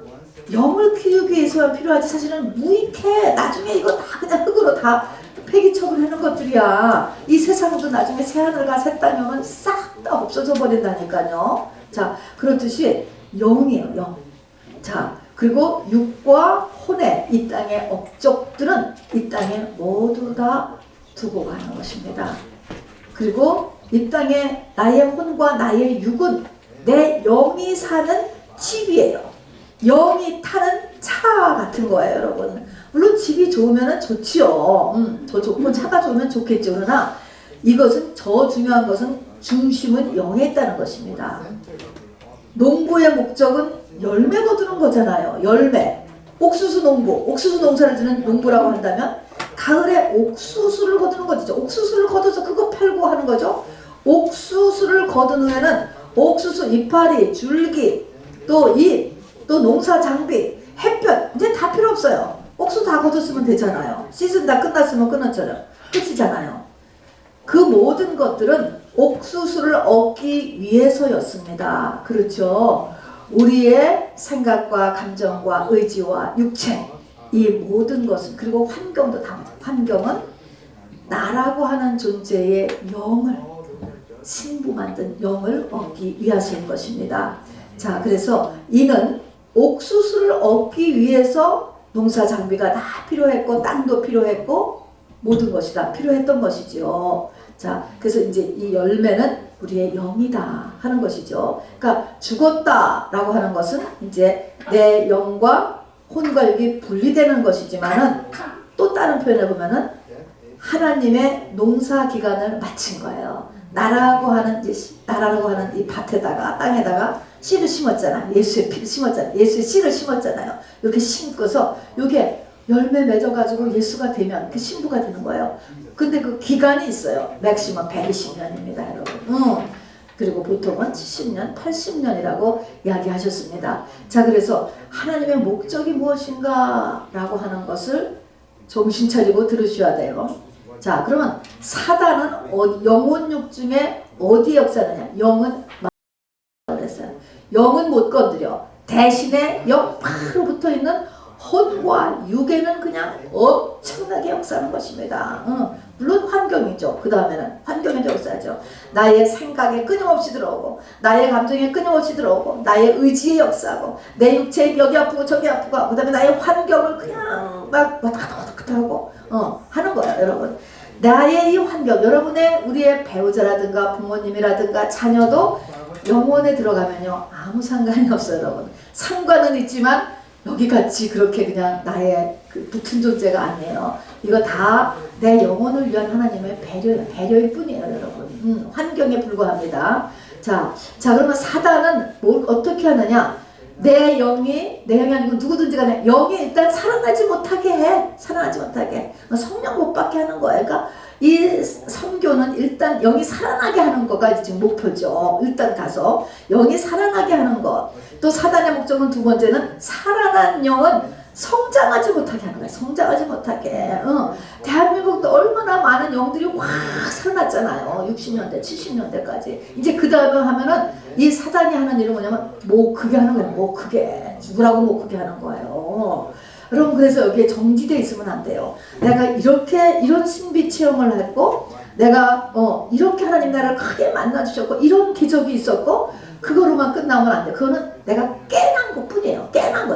영을 키우기 위해서만 필요하지 사실은 무익해. 나중에 이거 다 그냥 흙으로 다 폐기처분하는 것들이야. 이 세상도 나중에 새하늘과 새 땅이 오면 싹 다 없어져 버린다니까요. 자, 그렇듯이 영이에요, 영. 자, 그리고 육과 혼의 이 땅의 업적들은 이 땅에 모두 다 두고 가는 것입니다. 그리고 이 땅에 나의 혼과 나의 육은 내 영이 사는 집이에요. 영이 타는 차 같은 거예요, 여러분. 물론 집이 좋으면 좋지요. 더 좋고 차가 좋으면 좋겠죠. 그러나 이것은 저 중요한 것은 중심은 영에 있다는 것입니다. 농부의 목적은 열매 거두는 거잖아요. 열매. 옥수수 농사를 지는 농부라고 한다면 가을에 옥수수를 거두는 거죠. 옥수수를 거둬서 그거 팔고 하는 거죠. 옥수수를 거둔 후에는 옥수수 이파리, 줄기, 또 잎, 또 농사 장비, 햇볕 이제 다 필요 없어요. 옥수수 다 거뒀으면 되잖아요. 시즌 다 끝났으면 끝이잖아요. 그 모든 것들은 옥수수를 얻기 위해서였습니다. 그렇죠. 우리의 생각과 감정과 의지와 육체 이 모든 것은 그리고 환경도 다 환경은 나라고 하는 존재의 영을 신부 만든 영을 얻기 위해서인 것입니다. 자, 그래서 이는 옥수수를 얻기 위해서 농사 장비가 다 필요했고 땅도 필요했고 모든 것이 다 필요했던 것이지요. 자, 그래서 이제 이 열매는 우리의 영이다 하는 것이죠. 그러니까 죽었다라고 하는 것은 이제 내 영과 혼과 육이 분리되는 것이지만은 또 다른 표현을 보면은 하나님의 농사 기간을 마친 거예요. 나라고 하는 이 밭에다가 땅에다가 씨를 심었잖아. 예수의 피를 심었잖아. 예수의 씨를 심었잖아요. 이렇게 심고서 이게 열매 맺어가지고 예수가 되면 그 신부가 되는 거예요. 근데 그 기간이 있어요. 맥시멈 120년입니다, 여러분. 그리고 보통은 70년, 80년이라고 이야기하셨습니다. 자, 그래서 하나님의 목적이 무엇인가 라고 하는 것을 정신 차리고 들으셔야 돼요. 자, 그러면 사단은 영혼육 중에 어디 역사하느냐? 영은 그랬어요. 영은 못 건드려. 대신에 영 바로 붙어 있는 혼과 육에는 그냥 엄청나게 역사하는 것입니다. 물론 환경이죠. 그 다음에는 환경에도 역사하죠. 나의 생각에 끊임없이 들어오고, 나의 감정에 끊임없이 들어오고, 나의 의지에 역사하고, 내 육체에 여기 아프고 저기 아프고, 그 다음에 나의 환경을 그냥 막 왔다 갔다 하고 하는 거예요, 여러분. 나의 이 환경, 우리의 배우자라든가 부모님이라든가 자녀도 영혼에 들어가면요 아무 상관이 없어요, 여러분. 상관은 있지만 여기같이 그렇게 그냥 나의 그 붙은 존재가 아니에요. 이거 다 내 영혼을 위한 하나님의 배려일 뿐이에요, 여러분. 환경에 불과합니다. 자, 그러면 사단은 뭘 어떻게 하느냐? 내 영이 아니고 누구든지 간에 영이 일단 살아나지 못하게 해. 성령 못 받게 하는 거예요. 그러니까 이 선교는 일단 영이 살아나게 하는 거가 지금 목표죠. 일단 가서 영이 살아나게 하는 것. 또 사단의 목적은 두 번째는 살아난 영은 성장하지 못하게 하는 거예요. 성장하지 못하게. 대한민국도 얼마나 많은 영들이 확 살아났잖아요. 60년대, 70년대까지. 이제 그 다음에 하면은 이 사단이 하는 일은 뭐냐면 못 크게 하는 거예요. 못 크게. 죽으라고 못 크게 하는 거예요. 여러분, 그래서 여기에 정지되어 있으면 안 돼요. 내가 이런 신비 체험을 했고, 내가 이렇게 하나님 나를 크게 만나주셨고, 이런 기적이 있었고, 그거로만 끝나면 안 돼요. 그거는 내가 깨난 것 뿐이에요. 깨난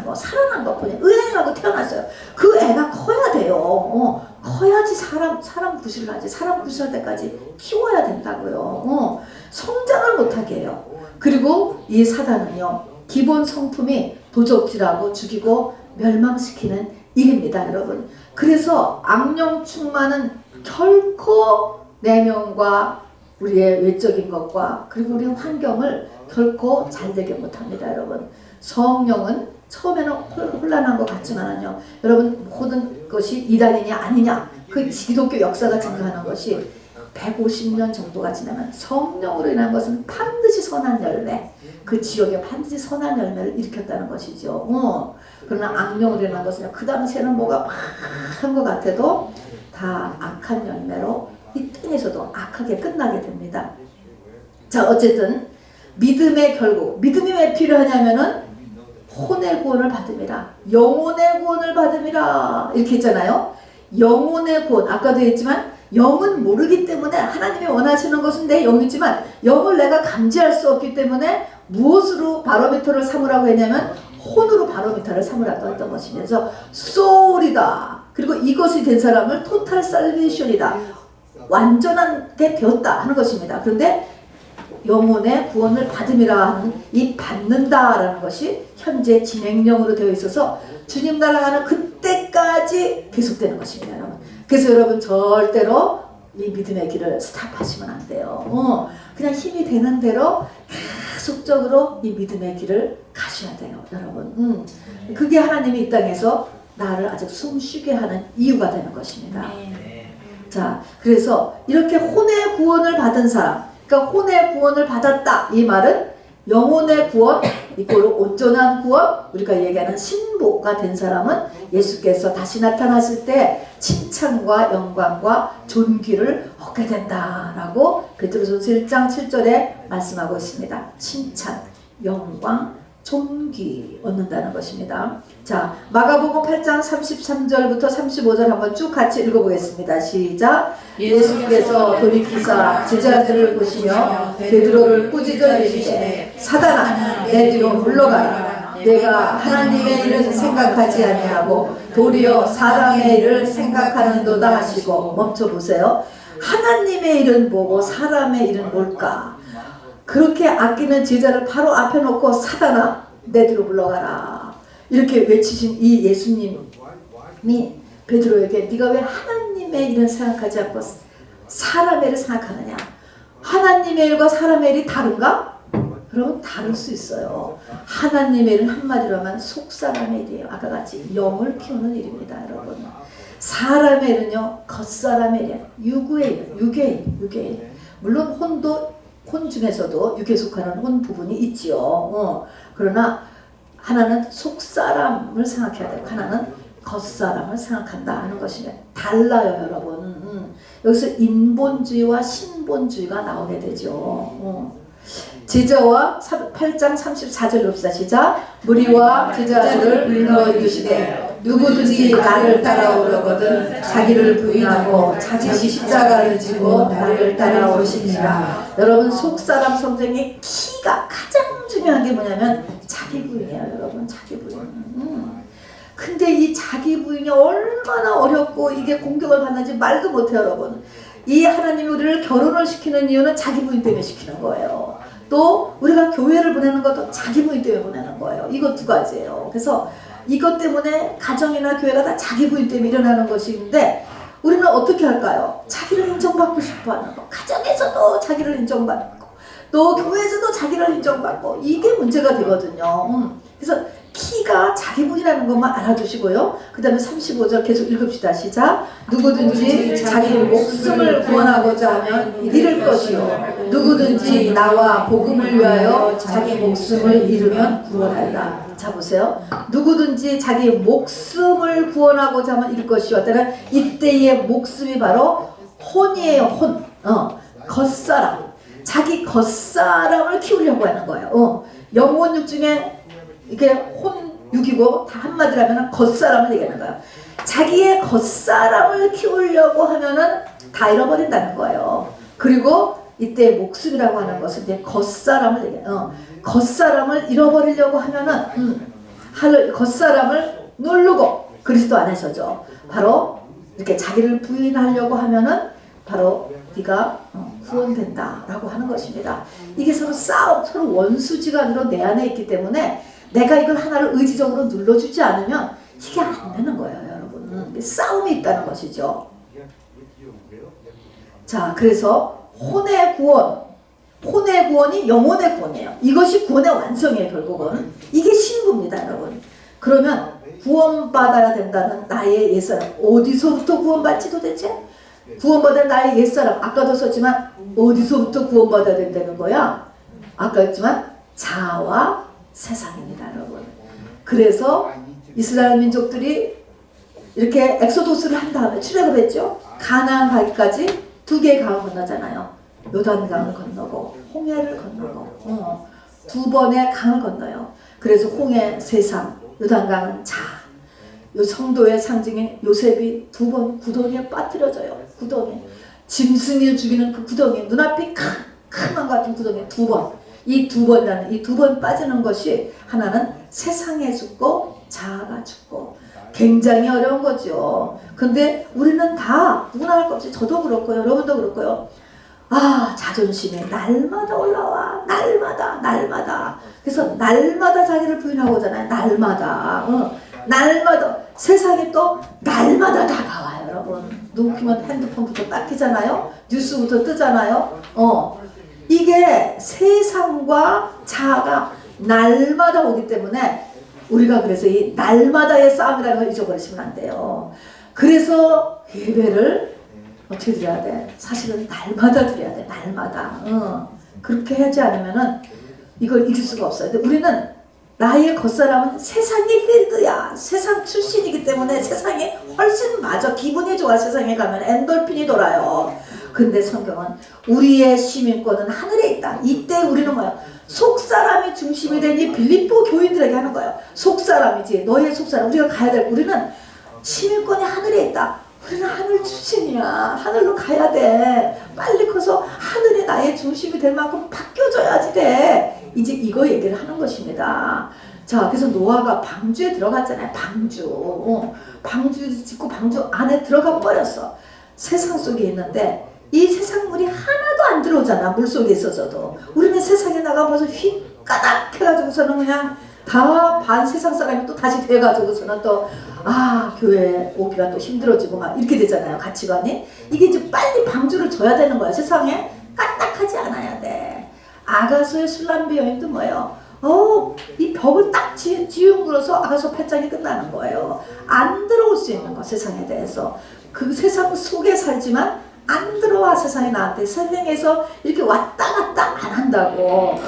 거. 살아난 것 뿐이에요. 의행하고 태어났어요. 그 애가 커야 돼요. 커야지 사람 구실을 하지. 사람 구실할 때까지 키워야 된다고요. 성장을 못하게 해요. 그리고 이 사단은요, 기본 성품이 도적질하고 죽이고 멸망시키는 일입니다, 여러분. 그래서 악령 충만은 결코 내면과 우리의 외적인 것과 그리고 우리의 환경을 결코 잘되게 못합니다, 여러분. 성령은 처음에는 혼란한 것 같지만요, 여러분, 모든 것이 이단이냐 아니냐, 그 기독교 역사가 증거하는 것이 150년 정도가 지나면 성령으로 인한 것은 반드시 선한 열매, 그 지역에 반드시 선한 열매를 일으켰다는 것이죠. 그러나 악령으로 인한 것은 그 당시에는 뭐가 막 한 것 같아도 다 악한 열매로 이 땅에서도 악하게 끝나게 됩니다. 자, 어쨌든 믿음의 결국, 믿음이 왜 필요하냐면은 혼의 구원을 받음이라, 영혼의 구원을 받음이라 이렇게 했잖아요. 영혼의 구원, 아까도 했지만 영은 모르기 때문에 하나님이 원하시는 것은 내 영이지만 영을 내가 감지할 수 없기 때문에 무엇으로 바로미터를 삼으라고 했냐면 혼으로 바로미터를 삼으라고 했던 것입니다. 그래서 소울이다. 그리고 이것이 된 사람을 토탈 살베이션이다. 완전하게 되었다 하는 것입니다. 그런데 영혼의 구원을 받음이라 하는 이 받는다라는 것이 현재 진행형으로 되어 있어서 주님 나라가는 그때까지 계속되는 것입니다, 여러분. 그래서 여러분 절대로 이 믿음의 길을 스탑하시면 안 돼요. 그냥 힘이 되는 대로 계속적으로 이 믿음의 길을 가셔야 돼요, 여러분. 그게 하나님이 이 땅에서 나를 아직 숨쉬게 하는 이유가 되는 것입니다. 자, 그래서 이렇게 혼의 구원을 받은 사람, 그러니까 혼의 구원을 받았다, 이 말은 영혼의 구원, 이꼴로 온전한 구원, 우리가 얘기하는 신보가 된 사람은 예수께서 다시 나타났을 때 칭찬과 영광과 존귀를 얻게 된다라고 베드로전서 1장 7절에 말씀하고 있습니다. 칭찬, 영광, 존귀 얻는다는 것입니다. 자, 마가복음 8장 33절부터 35절 한번 쭉 같이 읽어보겠습니다. 시작. 예수께서 돌이키사 제자들을 보시며 베드로를 꾸짖어 이르시되 사단아, 내 뒤로 물러가라. 내가 하나님의 일을 생각하지 아니하고 도리어 사람의 일을 생각하는도다 하시고. 멈춰보세요. 하나님의 일은 뭐고 사람의 일은 뭘까? 그렇게 아끼는 제자를 바로 앞에 놓고 사단아, 내 뒤로 물러가라. 이렇게 외치신 이 예수님이 베드로에게 네가 왜 하나님의 일은 생각하지 않고 사람의 일을 생각하느냐? 하나님의 일과 사람의 일이 다른가? 여러분, 다를 수 있어요. 하나님의 일은 한마디로 하면 속사람의 일이에요. 아까 같이 영을 키우는 일입니다, 여러분. 사람의 일은요, 겉사람의 일이에요. 유구의 일, 유괴인. 물론 혼도 혼 중에서도 육에 속하는 혼 부분이 있지요. 그러나 하나는 속사람을 생각해야 되고 하나는 겉사람을 생각한다 하는 것이 달라요, 여러분. 여기서 인본주의와 신본주의가 나오게 되죠. 제자와 8장 34절 봅시다. 시작. 무리와 제자들을 불러 이르시되 누구든지 나를 따라오려거든 자기를 부인하고 자기 십자가를 지고 나를 따라오시니라. 여러분, 속사람 성경의 키가 가장 중요한 게 뭐냐면 자기 부인이에요, 여러분. 자기 부인. 근데 이 자기 부인이 얼마나 어렵고 이게 공격을 받는지 말도 못해요, 여러분. 이 하나님이 우리를 결혼을 시키는 이유는 자기 부인 때문에 시키는 거예요. 또 우리가 교회를 보내는 것도 자기 부인 때문에 보내는 거예요. 이거 두 가지예요. 그래서 이것 때문에 가정이나 교회가 다 자기 부인 때문에 일어나는 것인데 우리는 어떻게 할까요? 자기를 인정받고 싶어하는 거. 가정에서도 자기를 인정받고 또 교회에서도 자기를 인정받고 이게 문제가 되거든요. 그래서 키가 자기 부인이라는 것만 알아두시고요. 그 다음에 35절 계속 읽읍시다. 시작. 누구든지 자기 목숨을 구원하고자 하면 잃을 것이요 누구든지 나와 복음을 위하여 자기 목숨을 잃으면 구원하리라. 자, 보세요. 누구든지 자기 목숨을 구원하고자 하면 잃을 것이요. 때는 이때의 목숨이 바로 혼이에요. 혼. 겉사람. 자기 겉사람을 키우려고 하는 거예요. 영혼육 중에 이게 혼육이고 다 한마디로 하면 겉사람을 얘기하는 거예요. 자기의 겉사람을 키우려고 하면은 다 잃어버린다는 거예요. 그리고 이때 목숨이라고 하는 것은 이제 겉사람을 얘기해요. 겉사람을 잃어버리려고 하면은 겉사람을 누르고 그리스도 안에서죠. 바로 이렇게 자기를 부인하려고 하면은 바로 네가 구원된다라고 하는 것입니다. 이게 서로 싸움, 서로 원수지간으로 내 안에 있기 때문에 내가 이걸 하나를 의지적으로 눌러주지 않으면 이게 안 되는 거예요, 여러분. 싸움이 있다는 것이죠. 자, 그래서 혼의 구원이 영혼의 구원이에요. 이것이 구원의 완성이에요, 결국은. 이게 신부입니다, 여러분. 그러면 구원받아야 된다는 나의 옛사람, 어디서부터 구원받지 도대체? 구원받은 나의 옛사람, 아까도 썼지만 어디서부터 구원받아야 된다는 거야? 아까 했지만 자아와 세상입니다, 여러분. 그래서 이스라엘 민족들이 이렇게 엑소도스를 한 다음에 출애굽을 했죠. 가나안 가기까지 2개의 강을 건너잖아요. 요단강을 건너고 홍해를 건너고 2번의 강을 건너요. 그래서 홍해 세상, 요단강은 자아. 요 성도의 상징인 요셉이 2번 구덩이에 빠뜨려져요. 구덩이. 짐승을 죽이는 그 구덩이, 눈앞이 캄캄한 것 같은 구덩이에 2번. 이 2번이라는 이 2번 빠지는 것이 하나는 세상에 죽고 자아가 죽고 굉장히 어려운 거죠. 근데 우리는 다 누구나 할 것 없이 저도 그렇고요. 여러분도 그렇고요. 자존심이 날마다 올라와. 날마다. 그래서 날마다 자기를 부인하고 잖아요. 날마다. 세상이 또 날마다 다가와요, 여러분. 눈 키면 핸드폰부터 딱 키잖아요. 뉴스부터 뜨잖아요. 이게 세상과 자아가 날마다 오기 때문에 우리가 그래서 이 날마다의 싸움이라는 걸 잊어버리시면 안 돼요. 그래서 예배를 어떻게 드려야 돼? 사실은 날마다 드려야 돼. 날마다. 그렇게 하지 않으면은 이걸 이길 수가 없어요. 근데 우리는 나의 겉사람은 세상의 필드야. 세상 출신이기 때문에 세상에 훨씬 맞아. 기분이 좋아. 세상에 가면 엔돌핀이 돌아요. 근데 성경은 우리의 시민권은 하늘에 있다. 이때 우리는 뭐야? 속사람이 중심이 된 이 빌립보 교인들에게 하는 거예요. 속사람이지. 너의 속사람. 우리가 가야 될. 우리는 시민권이 하늘에 있다. 우리는 하늘 출신이야. 하늘로 가야 돼. 빨리 커서 하늘이 나의 중심이 될 만큼 바뀌어져야지 돼. 이제 이거 얘기를 하는 것입니다. 자, 그래서 노아가 방주에 들어갔잖아요. 방주 짓고 방주 안에 들어가 버렸어. 세상 속에 있는데 이 세상물이 하나도 안 들어오잖아. 물속에 있어서도. 우리는 세상에 나가면서 휘까닥 해가지고서는 그냥 다 반 세상 사람이 또 다시 돼가지고서는 또 교회 오기가 또 힘들어지고 막 이렇게 되잖아요. 가치관이. 이게 이제 빨리 방주를 져야 되는 거야. 세상에 까딱하지 않아야 돼. 아가서의 술람비 여인도 뭐예요? 이 벽을 딱 지웅으로서 아가서 8장이 끝나는 거예요. 안 들어올 수 있는 거, 세상에 대해서. 그 세상 속에 살지만 안 들어와. 세상에 나한테 세상에서 이렇게 왔다 갔다 안 한다고.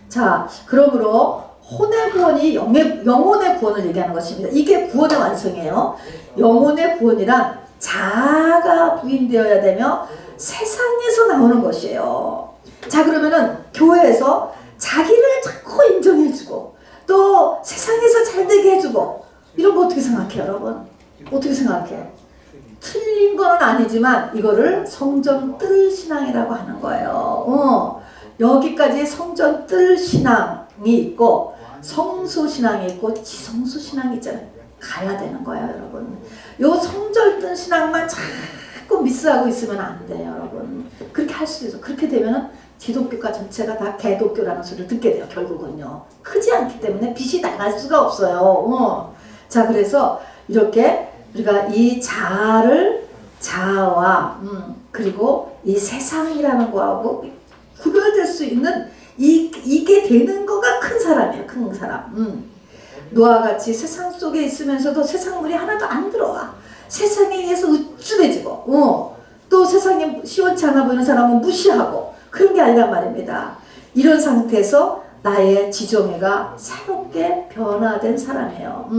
자, 그러므로 혼의 구원이 영혼의 구원을 얘기하는 것입니다. 이게 구원의 완성이에요. 영혼의 구원이란 자아가 부인되어야 되며 세상에서 나오는 것이에요. 자, 그러면은 교회에서 자기를 자꾸 인정해주고 또 세상에서 잘되게 해주고 이런 거 어떻게 생각해요, 여러분? 어떻게 생각해? 틀린 건 아니지만 이거를 성전 뜰 신앙이라고 하는 거예요. 여기까지 성전 뜰 신앙이 있고 성소 신앙이 있고 지성소 신앙이 있잖아요. 가야 되는 거예요, 여러분. 요 성전 뜰 신앙만 자꾸 미스하고 있으면 안 돼요, 여러분. 그렇게 할 수도 있어. 그렇게 되면은 기독교가 전체가 다 개독교라는 소리를 듣게 돼요, 결국은요. 크지 않기 때문에 빛이 나갈 수가 없어요. 자, 그래서 이렇게 우리가 이 자아와 그리고 이 세상이라는 거하고 구별될 수 있는 이게 되는 거가 큰 사람이에요, 큰 사람. 노아와 같이 세상 속에 있으면서도 세상물이 하나도 안 들어와. 세상에 의해서 우쭐해지고, 또 세상에 시원치 않아 보이는 사람은 무시하고, 그런 게 아니란 말입니다. 이런 상태에서 나의 지정애가 새롭게 변화된 사람이에요.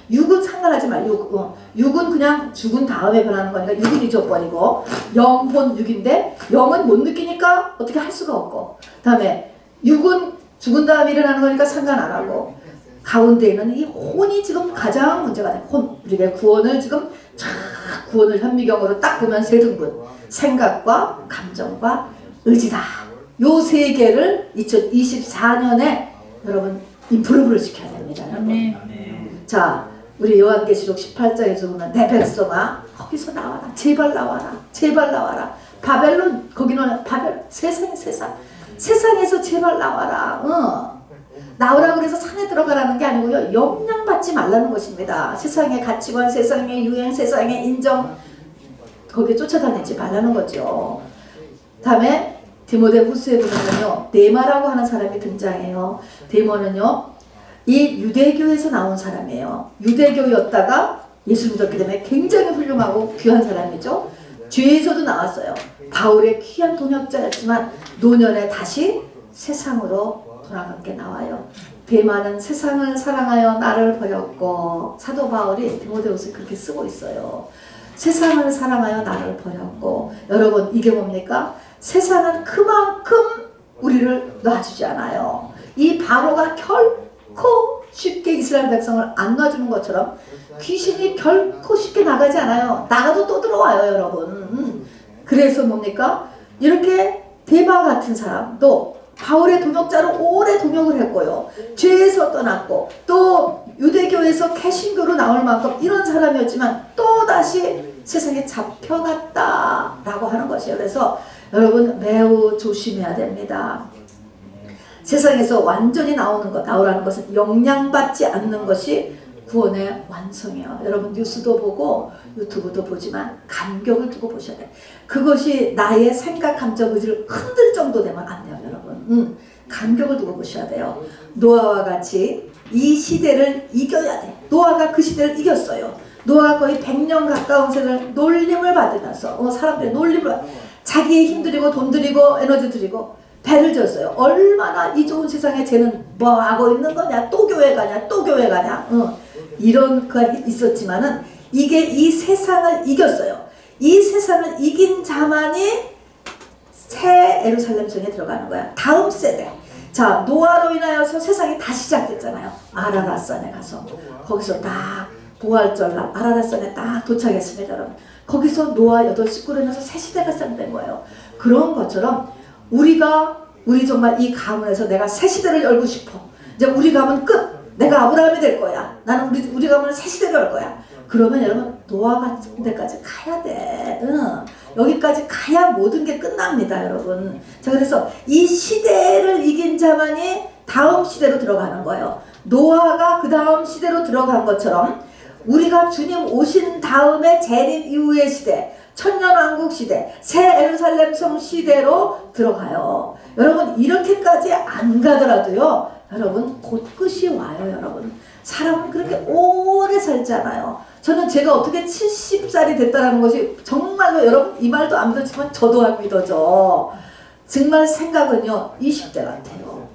육은 상관하지 말고, 육은 그냥 죽은 다음에 변하는 거니까 육은 잊어버리고, 영혼 육인데, 영은 못 느끼니까 어떻게 할 수가 없고, 그 다음에 육은 죽은 다음에 일어나는 거니까 상관 안 하고, 가운데 있는 이 혼이 지금 가장 문제가 돼. 혼. 우리가 구원을 지금 구원을 현미경으로 딱 보면 세 등분. 생각과 감정과 의지다. 요 세 개를 2024년에 여러분 인프로브를 시켜야 됩니다. 여러분. 자, 우리 요한계시록 18장에서 보면 내 백성아 거기서 나와라. 제발 나와라. 제발 나와라. 바벨론 거기는 바벨 세상에서 제발 나와라. 나오라 그래서 산에 들어가라는 게 아니고요. 영향받지 말라는 것입니다. 세상의 가치관, 세상의 유행, 세상의 인정 거기에 쫓아다니지 말라는 거죠. 다음에 디모데 후서에 보면요. 데마라고 하는 사람이 등장해요. 데모는요. 이 유대교에서 나온 사람이에요. 유대교였다가 예수 믿었기 때문에 굉장히 훌륭하고 귀한 사람이죠. 죄에서도 나왔어요. 바울의 귀한 동역자였지만 노년에 다시 세상으로 돌아간 게 나와요. 데마는 세상을 사랑하여 나를 버렸고, 사도 바울이 디모데후서에 그렇게 쓰고 있어요. 세상을 사랑하여 나를 버렸고. 여러분, 이게 뭡니까? 세상은 그만큼 우리를 놔주지 않아요. 이 바로가 결코 쉽게 이스라엘 백성을 안 놔주는 것처럼 귀신이 결코 쉽게 나가지 않아요. 나가도 또 들어와요, 여러분. 그래서 뭡니까? 이렇게 데마 같은 사람도 바울의 동역자로 오래 동역을 했고요. 죄에서 떠났고 또 유대교에서 개신교로 나올 만큼 이런 사람이었지만 또다시 세상에 잡혀갔다라고 하는 것이에요. 그래서 여러분 매우 조심해야 됩니다. 세상에서 완전히 나오라는 것은 영향받지 않는 것이 구원의 완성이에요. 여러분 뉴스도 보고 유튜브도 보지만 간격을 두고 보셔야 돼요. 그것이 나의 생각, 감정, 의지를 흔들 정도 되면 안 돼요, 여러분. 간격을 두고 보셔야 돼요. 노아와 같이 이 시대를 이겨야 돼. 노아가 그 시대를 이겼어요. 노아가 거의 100년 가까운 세월 놀림을 받으면서 사람들의 놀림을 자기의 힘 들이고 돈 들이고 에너지 들이고 배를 졌어요. 얼마나 이 좋은 세상에 쟤는 뭐 하고 있는 거냐, 또 교회 가냐, 또 교회 가냐, 이런 거 있었지만은 이게 이 세상을 이겼어요. 이 세상을 이긴 자만이 새 예루살렘 성에 들어가는 거야. 다음 세대. 자, 노아로 인하여서 세상이 다시 시작됐잖아요. 아라랏산에 가서 거기서 딱 부활절 날 아라랏산에 딱 도착했습니다, 여러분. 거기서 노아 8식구로 인해서 새 시대가 시작된 거예요. 그런 것처럼 우리 정말 이 가문에서 내가 새 시대를 열고 싶어. 이제 우리 가문 끝. 내가 아브라함이 될 거야. 나는 우리 가문은 새 시대를 열 거야. 그러면 여러분 노아 같은 데까지 가야 돼. 여기까지 가야 모든 게 끝납니다, 여러분. 자, 그래서 이 시대를 이긴 자만이 다음 시대로 들어가는 거예요. 노아가 그 다음 시대로 들어간 것처럼 우리가 주님 오신 다음에 재림 이후의 시대, 천년왕국 시대, 새 예루살렘 성 시대로 들어가요. 여러분 이렇게까지 안 가더라도요, 여러분 곧 끝이 와요. 여러분 사람은 그렇게 오래 살잖아요. 저는 제가 어떻게 70살이 됐다는 것이 정말로 여러분 이 말도 안 믿었지만 저도 안 믿어져. 정말 생각은요 20대 같아요.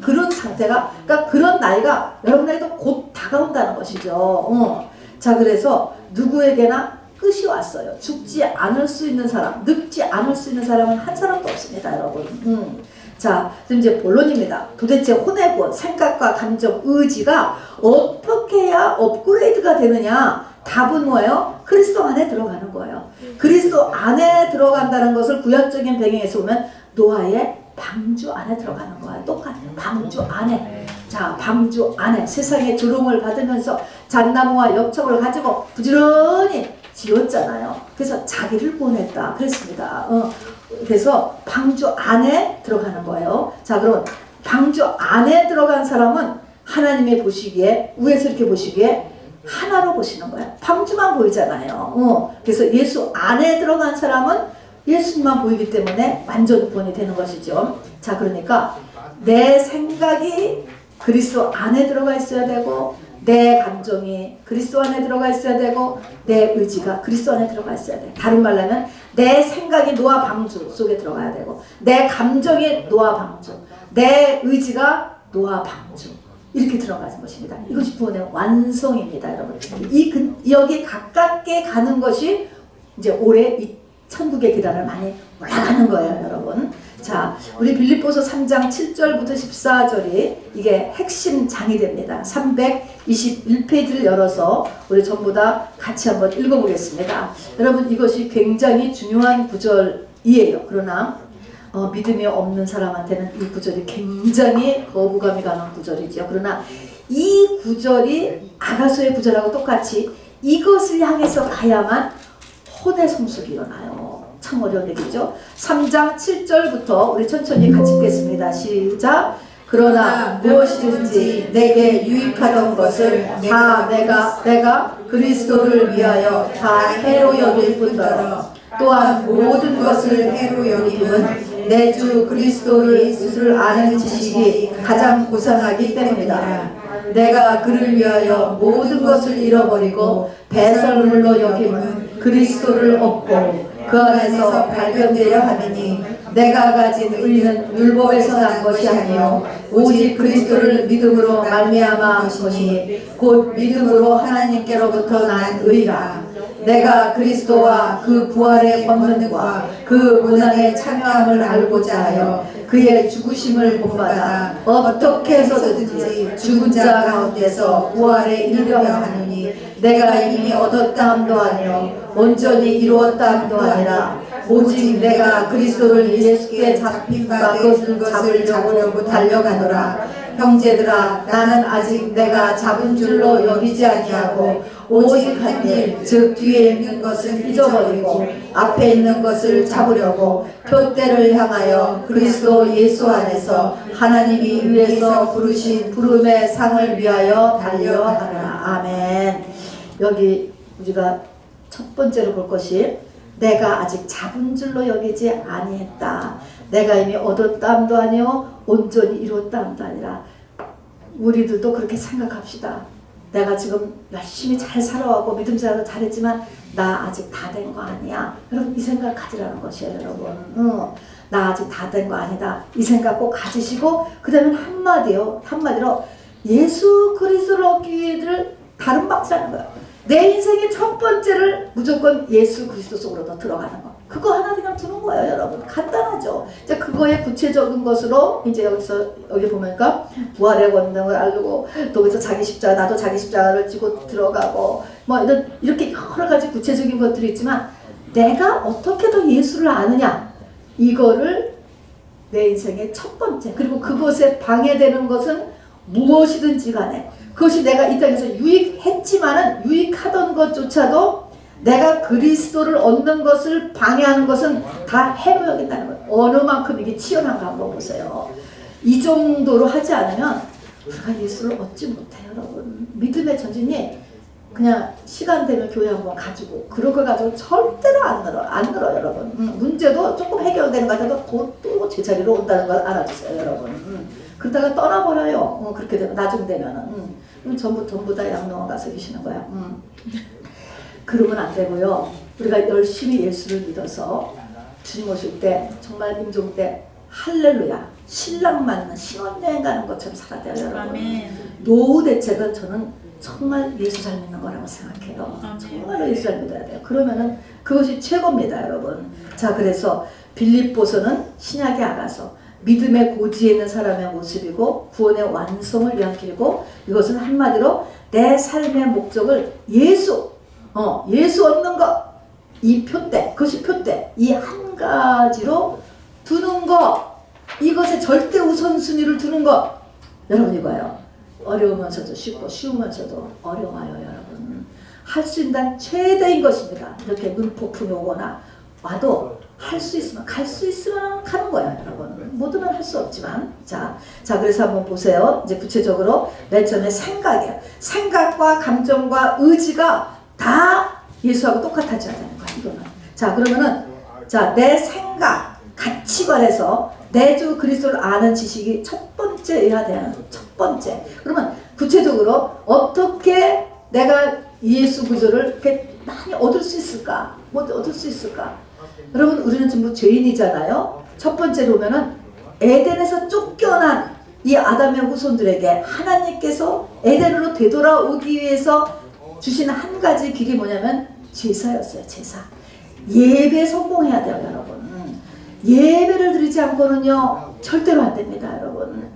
그런 상태가, 그러니까 그런 나이가 여러분에게도 곧 다가온다는 것이죠. 자, 그래서 누구에게나 끝이 왔어요. 죽지 않을 수 있는 사람, 늙지 않을 수 있는 사람은 한 사람도 없습니다, 여러분. 자, 지금 이제 본론입니다. 도대체 혼의 구원, 생각과 감정, 의지가 어떻게 해야 업그레이드가 되느냐? 답은 뭐예요? 그리스도 안에 들어가는 거예요. 그리스도 안에 들어간다는 것을 구약적인 배경에서 보면 노아의 방주 안에 들어가는 거야. 똑같아요. 방주 안에. 자, 방주 안에 세상의 조롱을 받으면서 잣나무와 엽청을 가지고 부지런히 지었잖아요. 그래서 자기를 보냈다. 그랬습니다. 그래서 방주 안에 들어가는 거예요. 자, 그럼 방주 안에 들어간 사람은 하나님이 보시기에, 위에서 이렇게 보시기에 하나로 보시는 거예요. 방주만 보이잖아요. 그래서 예수 안에 들어간 사람은 예수님만 보이기 때문에 완전 구원이 되는 것이죠. 자, 그러니까 내 생각이 그리스도 안에 들어가 있어야 되고, 내 감정이 그리스도 안에 들어가 있어야 되고, 내 의지가 그리스도 안에 들어가 있어야 돼. 다른 말로 하면 내 생각이 노아 방주 속에 들어가야 되고, 내 감정이 노아 방주, 내 의지가 노아 방주, 이렇게 들어가는 것입니다. 이것이 구원의 완성입니다, 여러분. 여기 가깝게 가는 것이 이제 올해 이 천국의 계단을 많이 올라가는 거예요, 여러분. 자, 우리 빌립보서 3장 7절부터 14절이 이게 핵심 장이 됩니다. 321페이지를 열어서 우리 전부 다 같이 한번 읽어보겠습니다. 여러분, 이것이 굉장히 중요한 구절이에요. 그러나 믿음이 없는 사람한테는 이 구절이 굉장히 거부감이 가는 구절이죠. 그러나 이 구절이 아가서의 구절하고 똑같이 이것을 향해서 가야만 혼의 성숙이 일어나요. 참 어려운 얘기죠. 3장 7절부터 우리 천천히 같이 읽겠습니다. 시작. 그러나 무엇이든지 내게 유익하던 것을 다 내가 그리스도를 위하여 다 해로 여길 뿐더러 또한 모든 것을 해로 여김은 내 주 그리스도 예수를 아는 지식이 가장 고상하기 때문이다. 내가 그를 위하여 모든 것을 잃어버리고 배설물로 여김은 그리스도를 얻고 그 안에서 발견되려 하느니 내가 가진 의는 율법에서 난 것이 아니요 오직 그리스도를 믿음으로 말미암아 한 것이니 곧 믿음으로 하나님께로부터 난 의라. 내가 그리스도와 그 부활의 권능과 그 고난의 참여함을 알고자 하여 그의 죽으심을 본받아 어떻게 해서든지 죽은 자 가운데서 부활에 이르려 하느니 내가 이미 얻었다 함도 아니요 온전히 이루었다 함도 아니라 오직 내가 그리스도를 예수께 잡힌 바 그것을 잡으려고 달려가노라. 형제들아, 나는 아직 내가 잡은 줄로 여기지 아니하고 오직 한 일, 즉 뒤에 있는 것을 잊어버리고 앞에 있는 것을 잡으려고 표대를 향하여 그리스도 예수 안에서 하나님이 위에서 부르신 부름의 상을 위하여 달려하라. 아멘. 여기 우리가 첫 번째로 볼 것이 내가 아직 잡은 줄로 여기지 아니했다. 내가 이미 얻었다 함도 아니요 온전히 이뤘다 함도 아니라. 우리들도 그렇게 생각합시다. 내가 지금 열심히 잘 살아왔고 믿음 생활도 잘했지만 나 아직 다 된 거 아니야. 여러분 이 생각 가지라는 것이에요, 여러분. 나 아직 다 된 거 아니다. 이 생각 꼭 가지시고 그 다음에 한마디로 예수 그리스도를 얻기 위해를 다른 방식하는 거예요. 내 인생의 첫 번째를 무조건 예수 그리스도 속으로 더 들어가는 거. 그거 하나 그냥 두는 거예요, 여러분. 간단하죠. 이제 그거의 구체적인 것으로 이제 여기 보니까 부활의 권능을 알고 또 그래서 자기 십자가 나도 자기 십자가를 지고 들어가고 뭐 이렇게 여러 가지 구체적인 것들이 있지만 내가 어떻게 더 예수를 아느냐 이거를 내 인생의 첫 번째 그리고 그것에 방해되는 것은 무엇이든지 간에 그것이 내가 이 땅에서 유익했지만은 유익하던 것조차도 내가 그리스도를 얻는 것을 방해하는 것은 다 해로 여긴다는 거예요. 어느 만큼 이게 치열한가 한번 보세요. 이 정도로 하지 않으면 우리가 예수를 얻지 못해요, 여러분. 믿음의 전진이 그냥 시간 되면 교회 한번 가지고 그런 걸 가지고 절대로 안 늘어 여러분. 문제도 조금 해결되는 것 같아도 또 제자리로 온다는 걸 알아주세요, 여러분. 그러다가 떠나버려요. 그렇게 되면 나중 되면은 전부 다 양로원 가서 계시는 거야. 그러면 안 되고요. 우리가 열심히 예수를 믿어서 주님 오실 때 정말 임종 때 할렐루야 신랑 만나 신혼여행 가는 것처럼 살아야 돼요 여러분. 아멘. 노후 대책은 저는 정말 예수 잘 믿는 거라고 생각해요. 아멘. 정말로 예수 잘 믿어야 돼요. 그러면은 그것이 최고입니다 여러분. 자 그래서 빌립보서는 신약의 아가서 믿음의 고지에 있는 사람의 모습이고 구원의 완성을 위한 길이고 이것은 한마디로 내 삶의 목적을 예수 얻는 것 이 표대 그것이 표대 이 한 가지로 두는 것 이것에 절대 우선순위를 두는 것 여러분 이거예요. 어려우면서도 쉽고 쉬우면서도 어려워요 여러분. 할 수 있는 최대인 것입니다. 이렇게 눈폭풍이 오거나 와도 할 수 있으면 갈 수 있으면 가는 거예요 여러분. 모두는 할 수 없지만 자 그래서 한번 보세요. 이제 구체적으로 맨 처음에 생각이에요. 생각과 감정과 의지가 다 예수하고 똑같아져야 되는 거야 이거는. 자 그러면은 내 생각 가치관에서 내 주 그리스도를 아는 지식이 첫 번째여야 돼요. 첫 번째. 그러면 구체적으로 어떻게 내가 예수 그리스도를 이렇게 많이 얻을 수 있을까? 뭐 얻을 수 있을까? 여러분 우리는 전부 죄인이잖아요. 첫 번째로 보면은 에덴에서 쫓겨난 이 아담의 후손들에게 하나님께서 에덴으로 되돌아오기 위해서 주신 한 가지 길이 뭐냐면 제사였어요. 제사. 예배 성공해야 돼요 여러분. 예배를 드리지 않고는요 절대로 안 됩니다 여러분.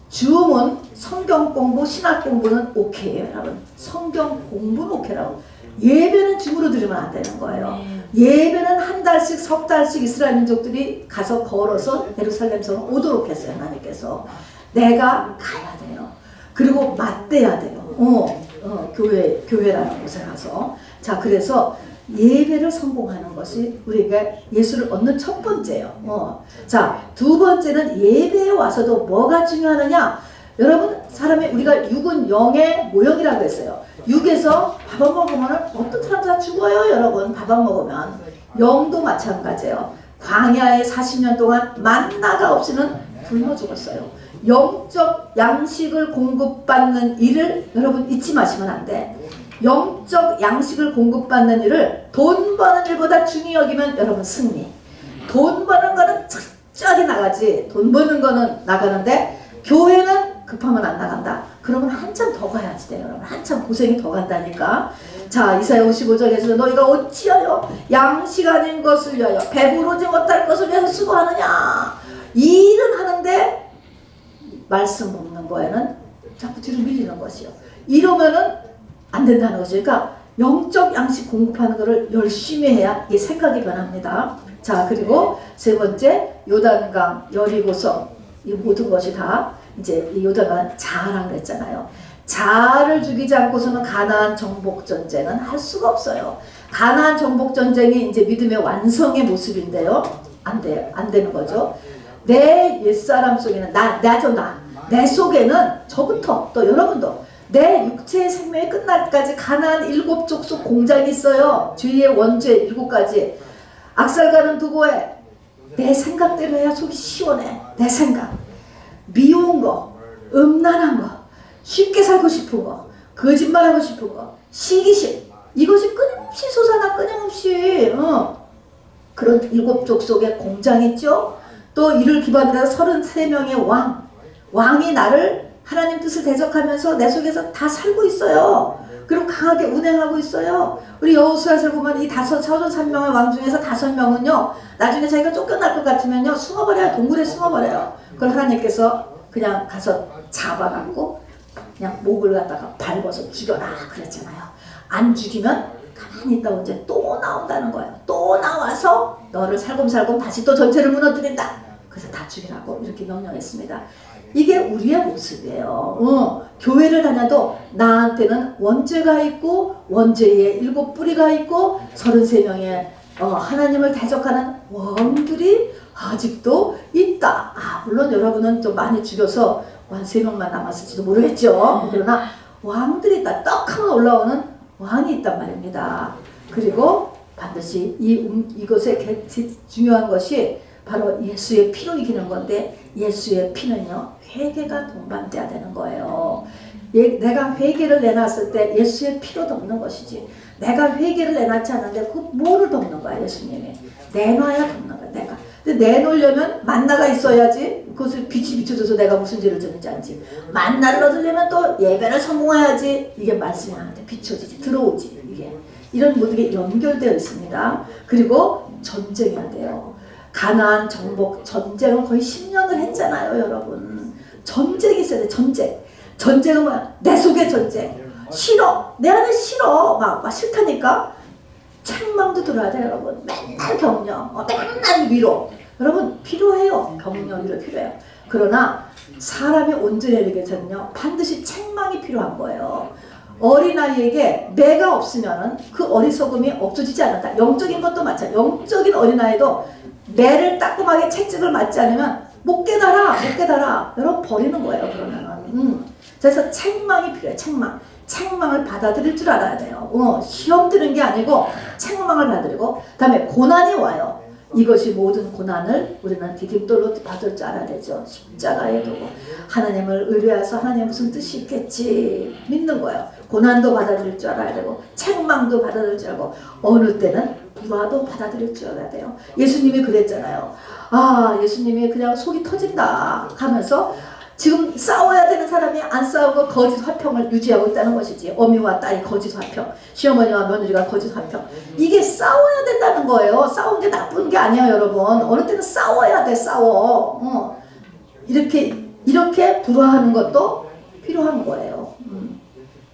주음은 성경 공부 신학 공부는 오케이예요 여러분. 성경 공부는 오케이라고. 예배는 줌으로 드리면 안 되는 거예요. 예배는 한 달씩 석 달씩 이스라엘 민족들이 가서 걸어서 예루살렘 성을 오도록 했어요 하나님께서. 내가 가야 돼요. 그리고 맞대야 돼요. 교회라는 곳에 가서. 자 그래서 예배를 성공하는 것이 우리에게 예수를 얻는 첫 번째예요. 자 두 번째는 예배에 와서도 뭐가 중요하느냐. 여러분 사람의 우리가 육은 영의 모형이라고 했어요. 육에서 밥 안 먹으면 어떤 사람 다 죽어요 여러분. 밥 안 먹으면. 영도 마찬가지예요. 광야에 40년 동안 만나가 없이는 굶어 죽었어요. 영적 양식을 공급받는 일을 여러분 잊지 마시면 안 돼. 영적 양식을 공급받는 일을 돈 버는 일보다 중요히 여기면 여러분 승리. 돈 버는 거는 철저하게 나가지. 돈 버는 거는 나가는데 교회는 급하면 안 나간다. 그러면 한참 더 가야지 돼요 여러분. 한참 고생이 더 간다니까. 자 이사야 55장에서 너희가 어찌하여 양식 아닌 것을 위하여 배부르지 못할 것을 위해서 수고하느냐. 이 일은 하는데 말씀 먹는 거에는 자꾸 뒤로 밀리는 것이요. 이러면은 안 된다는 것이죠. 그러니까 영적 양식 공급하는 것을 열심히 해야 이 생각이 변합니다. 자 그리고 세 번째 요단강 여리고성 이 모든 것이 다 이제 이 요단강은 자아라고 그랬잖아요. 자아를 죽이지 않고서는 가나안 정복 전쟁은 할 수가 없어요. 가나안 정복 전쟁이 이제 믿음의 완성의 모습인데요. 안 돼요. 안 되는 거죠. 내 옛사람 속에는 내 속에는 저부터 또 여러분도 내 육체의 생명이 끝날 때까지 가나안 7 족속 공장이 있어요. 주위의 원죄 7가지. 악살가는 두고에 내 생각대로 해야 속이 시원해. 내 생각. 미운 거, 음란한 거, 쉽게 살고 싶은 거, 거짓말하고 싶은 거, 시기심. 이것이 끊임없이 솟아나 끊임없이 그런 7 족속의 공장이 있죠. 또 이를 기반으로 해서 33명의 왕이 나를 하나님 뜻을 대적하면서 내 속에서 다 살고 있어요. 그리고 강하게 운행하고 있어요. 우리 여호수아서를 보면 이 43명의 왕 중에서 5명은요 나중에 자기가 쫓겨날 것 같으면요 숨어버려요. 동굴에 숨어버려요. 그걸 하나님께서 그냥 가서 잡아갖고 그냥 목을 갖다가 밟아서 죽여라 그랬잖아요. 안 죽이면 가만히 있다가 이제 또 나온다는 거예요. 또 나와서 너를 살금살금 다시 또 전체를 무너뜨린다. 그래서 다 죽이라고 이렇게 명령했습니다. 이게 우리의 모습이에요. 교회를 다녀도 나한테는 원죄가 있고 원죄의 7 뿌리가 있고 33명의 하나님을 대적하는 왕들이 아직도 있다. 물론 여러분은 좀 많이 죽여서 한 3명만 남았을지도 모르겠죠. 그러나 왕들이 있다. 떡하면 올라오는 왕이 있단 말입니다. 그리고 반드시 이것의 중요한 것이 바로 예수의 피로 이기는 건데 예수의 피는요 회개가 동반돼야 되는 거예요. 내가 회개를 내놨을 때 예수의 피로 덮는 것이지. 내가 회개를 내놨지 않는데 그 뭐를 덮는 거야 예수님이. 내놔야 덮는 거야 내가. 근데 내놓으려면 만나가 있어야지. 그것을 빛이 비춰줘서 내가 무슨 죄를 졌는지 알지. 만나를 얻으려면 또 예배를 성공해야지. 이게 말씀이 나한테 비춰지지 들어오지. 이게 이런 모든 게 연결되어 있습니다. 그리고 전쟁해야 돼요. 가나안 정복 전쟁은 거의 10년을 했잖아요 여러분. 전쟁이 있어야 돼. 전쟁은 뭐야? 내 속의 전쟁. 싫어. 내 안에 싫어. 막 싫다니까. 책망도 들어야 돼 여러분. 맨날 격려. 맨날 위로. 여러분 필요해요. 격려 위로 필요해요. 그러나 사람이 온전해지기 위해서는요 반드시 책망이 필요한 거예요. 어린아이에게 매가 없으면은 그 어리석음이 없어지지 않는다. 영적인 것도 마찬가지. 영적인 어린아이도 매를 따끔하게 채찍을 맞지 않으면 못 깨달아. 여러분 버리는 거예요 그러면은. 그래서 책망이 필요해. 책망을 받아들일 줄 알아야 돼요. 시험 드는 게 아니고 책망을 받아들이고, 그 다음에 고난이 와요. 이것이 모든 고난을 우리는 디딤돌로 받을 줄 알아야 되죠. 십자가에 두고 하나님을 의뢰해서 하나님 무슨 뜻이 있겠지 믿는 거예요. 고난도 받아들일 줄 알아야 되고 책망도 받아들일 줄 알고 어느 때는 불화도 받아들일 줄 알아야 돼요. 예수님이 그랬잖아요. 예수님이 그냥 속이 터진다 하면서 지금 싸워야 되는 사람이 안 싸우고 거짓 화평을 유지하고 있다는 것이지. 어미와 딸이 거짓 화평, 시어머니와 며느리가 거짓 화평. 이게 싸워야 된다는 거예요. 싸우는 게 나쁜 게 아니에요 여러분. 어느 때는 싸워야 돼. 싸워. 이렇게 불화하는 것도 필요한 거예요.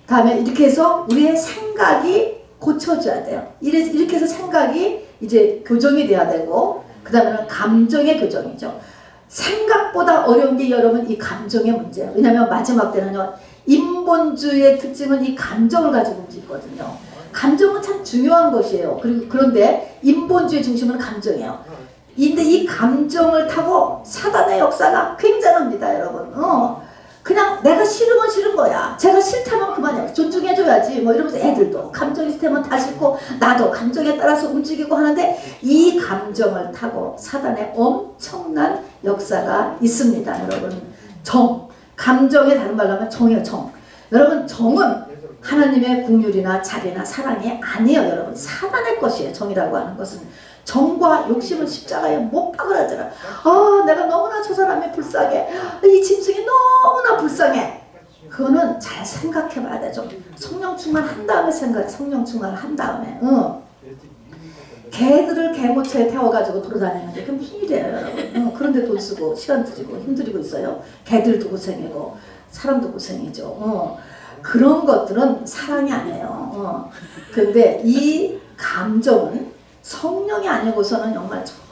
다음에 이렇게 해서 우리의 생각이 고쳐져야 돼요. 이렇게 해서 생각이 이제 교정이 돼야 되고, 그 다음에는 감정의 교정이죠. 생각보다 어려운 게 여러분 이 감정의 문제예요. 왜냐하면 마지막 때는요 인본주의의 특징은 이 감정을 가지고 움직이거든요. 감정은 참 중요한 것이에요. 그런데 인본주의 중심은 감정이에요. 근데 이 감정을 타고 사단의 역사가 굉장합니다 여러분. 그냥 내가 싫으면 싫은 거야. 제가 싫다면 그만이야. 존중해줘야지. 뭐 이러면서 애들도 감정이 싫다면 다 싫고 나도 감정에 따라서 움직이고 하는데 이 감정을 타고 사단의 엄청난 역사가 있습니다. 여러분 감정의 다른 말로 하면 정이에요. 정. 여러분 정은 하나님의 긍휼이나 자비나 사랑이 아니에요. 여러분 사단의 것이에요. 정이라고 하는 것은. 정과 욕심은 십자가에 못 박으라잖아. 내가 너무나 저 사람이 불쌍해. 이 짐승이 너무나 불쌍해. 그거는 잘 생각해 봐야 되죠. 성령 충만한 다음에 성령 충만을 한 다음에. 개들을 개모차에 태워가지고 돌아다니는데 그게 무슨 일이에요 여러분. 그런데 돈 쓰고 시간 들이고 힘들이고 있어요. 개들도 고생이고 사람도 고생이죠. 그런 것들은 사랑이 아니에요. 그런데 이 감정은 성령이 아니고서는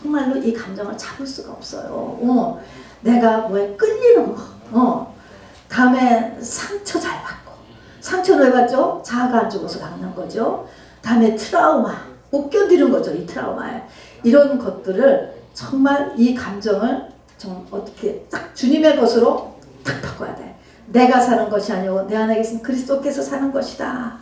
정말로 이 감정을 잡을 수가 없어요. 내가 뭐에 끌리는 거. 다음에 상처 잘 받고. 상처를 왜 받죠? 자아가 안 죽어서 받는 거죠. 다음에 트라우마. 못 견디는 거죠. 이 트라우마에. 이런 것들을 정말 이 감정을 좀 어떻게 딱 주님의 것으로 딱 바꿔야 돼. 내가 사는 것이 아니고 내 안에 계신 그리스도께서 사는 것이다.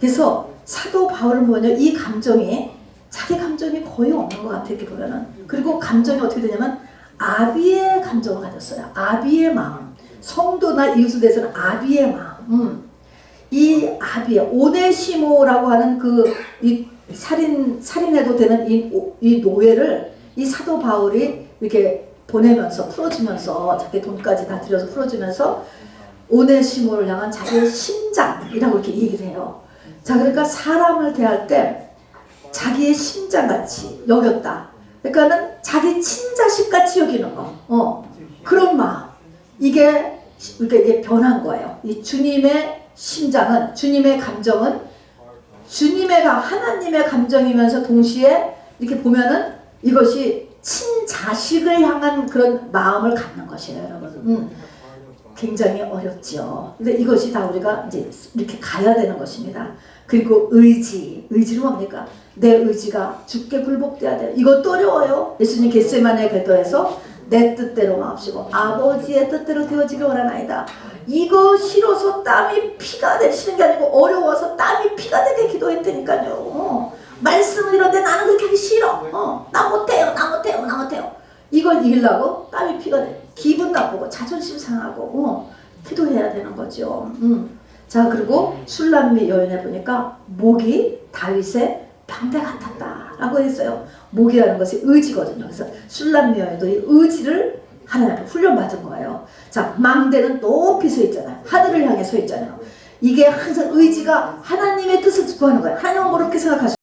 그래서 사도 바울은 뭐냐, 이 감정이 자기 감정이 거의 없는 것 같아 이렇게 보면은. 그리고 감정이 어떻게 되냐면 아비의 감정을 가졌어요. 아비의 마음. 성도나 이웃에 대해서는 아비의 마음. 이 아비의 오네시모라고 하는 이 살인해도 되는 이 노예를 이 사도 바울이 이렇게 보내면서 풀어주면서 자기 돈까지 다 들여서 풀어주면서 오네시모를 향한 자기의 심장이라고 이렇게 얘기를 해요. 자, 그러니까 사람을 대할 때 자기의 심장같이 여겼다. 그러니까는 자기 친자식같이 여기는 거. 그런 마음. 이게 변한 거예요. 이 주님의 심장은, 주님의 감정은 하나님의 감정이면서 동시에 이렇게 보면은 이것이 친자식을 향한 그런 마음을 갖는 것이에요, 여러분. 굉장히 어렵죠. 근데 이것이 다 우리가 이제 이렇게 가야 되는 것입니다. 그리고 의지는 뭡니까? 내 의지가 주께 굴복돼야 돼요. 이것도 어려워요. 예수님 겟세마네 궤도에서 내 뜻대로 마옵시고 아버지의 뜻대로 되어지길 원하나이다. 이거 싫어서 땀이 피가 되시는 게 아니고 어려워서 땀이 피가 되게 기도했다니까요. 말씀을 이런데 나는 그렇게 하기 싫어. 나 못해요. 이걸 이기려고 땀이 피가 돼. 기분 나쁘고 자존심 상하고 기도해야 되는 거죠. 자, 그리고 술람미 여인에 보니까 목이 다윗의 방대 같았다라고 했어요. 목이라는 것이 의지거든요. 그래서 술람미 여인도 이 의지를 하나님 앞에 훈련받은 거예요. 자, 망대는 높이 서 있잖아요. 하늘을 향해 서 있잖아요. 이게 항상 의지가 하나님의 뜻을 구하는 거예요. 하나님은 그렇게 생각하시고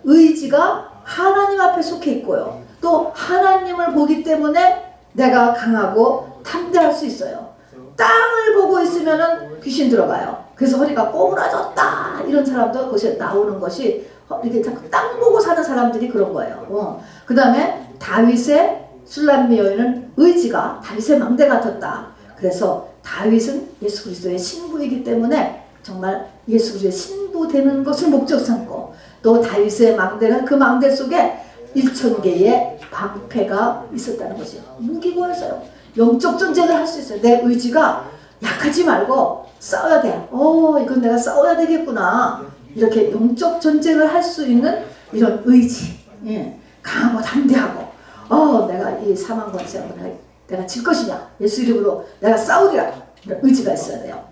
의지가 하나님 앞에 속해 있고요. 또 하나님을 보기 때문에 내가 강하고 담대할 수 있어요. 땅을 보고 있으면은 귀신 들어가요. 그래서 허리가 꼬부라졌다 이런 사람도 거기에 나오는 것이 이렇게 자꾸 땅 보고 사는 사람들이 그런 거예요. 그 다음에 다윗의 술람미 여인은 의지가 다윗의 망대 같았다. 그래서 다윗은 예수 그리스도의 신부이기 때문에 정말 예수 그리스도의 신부 되는 것을 목적 삼고, 또 다윗의 망대는 그 망대 속에 1000개의 방패가 있었다는 것이 무기고였어요. 영적 전쟁을 할 수 있어요. 내 의지가 약하지 말고 싸워야 돼. 이건 내가 싸워야 되겠구나. 이렇게 영적 전쟁을 할 수 있는 이런 의지, 강하고 담대하고, 내가 이 사망 권세하고 내가 질 것이냐, 예수 이름으로 내가 싸우리라, 이런 의지가 있어야 돼요.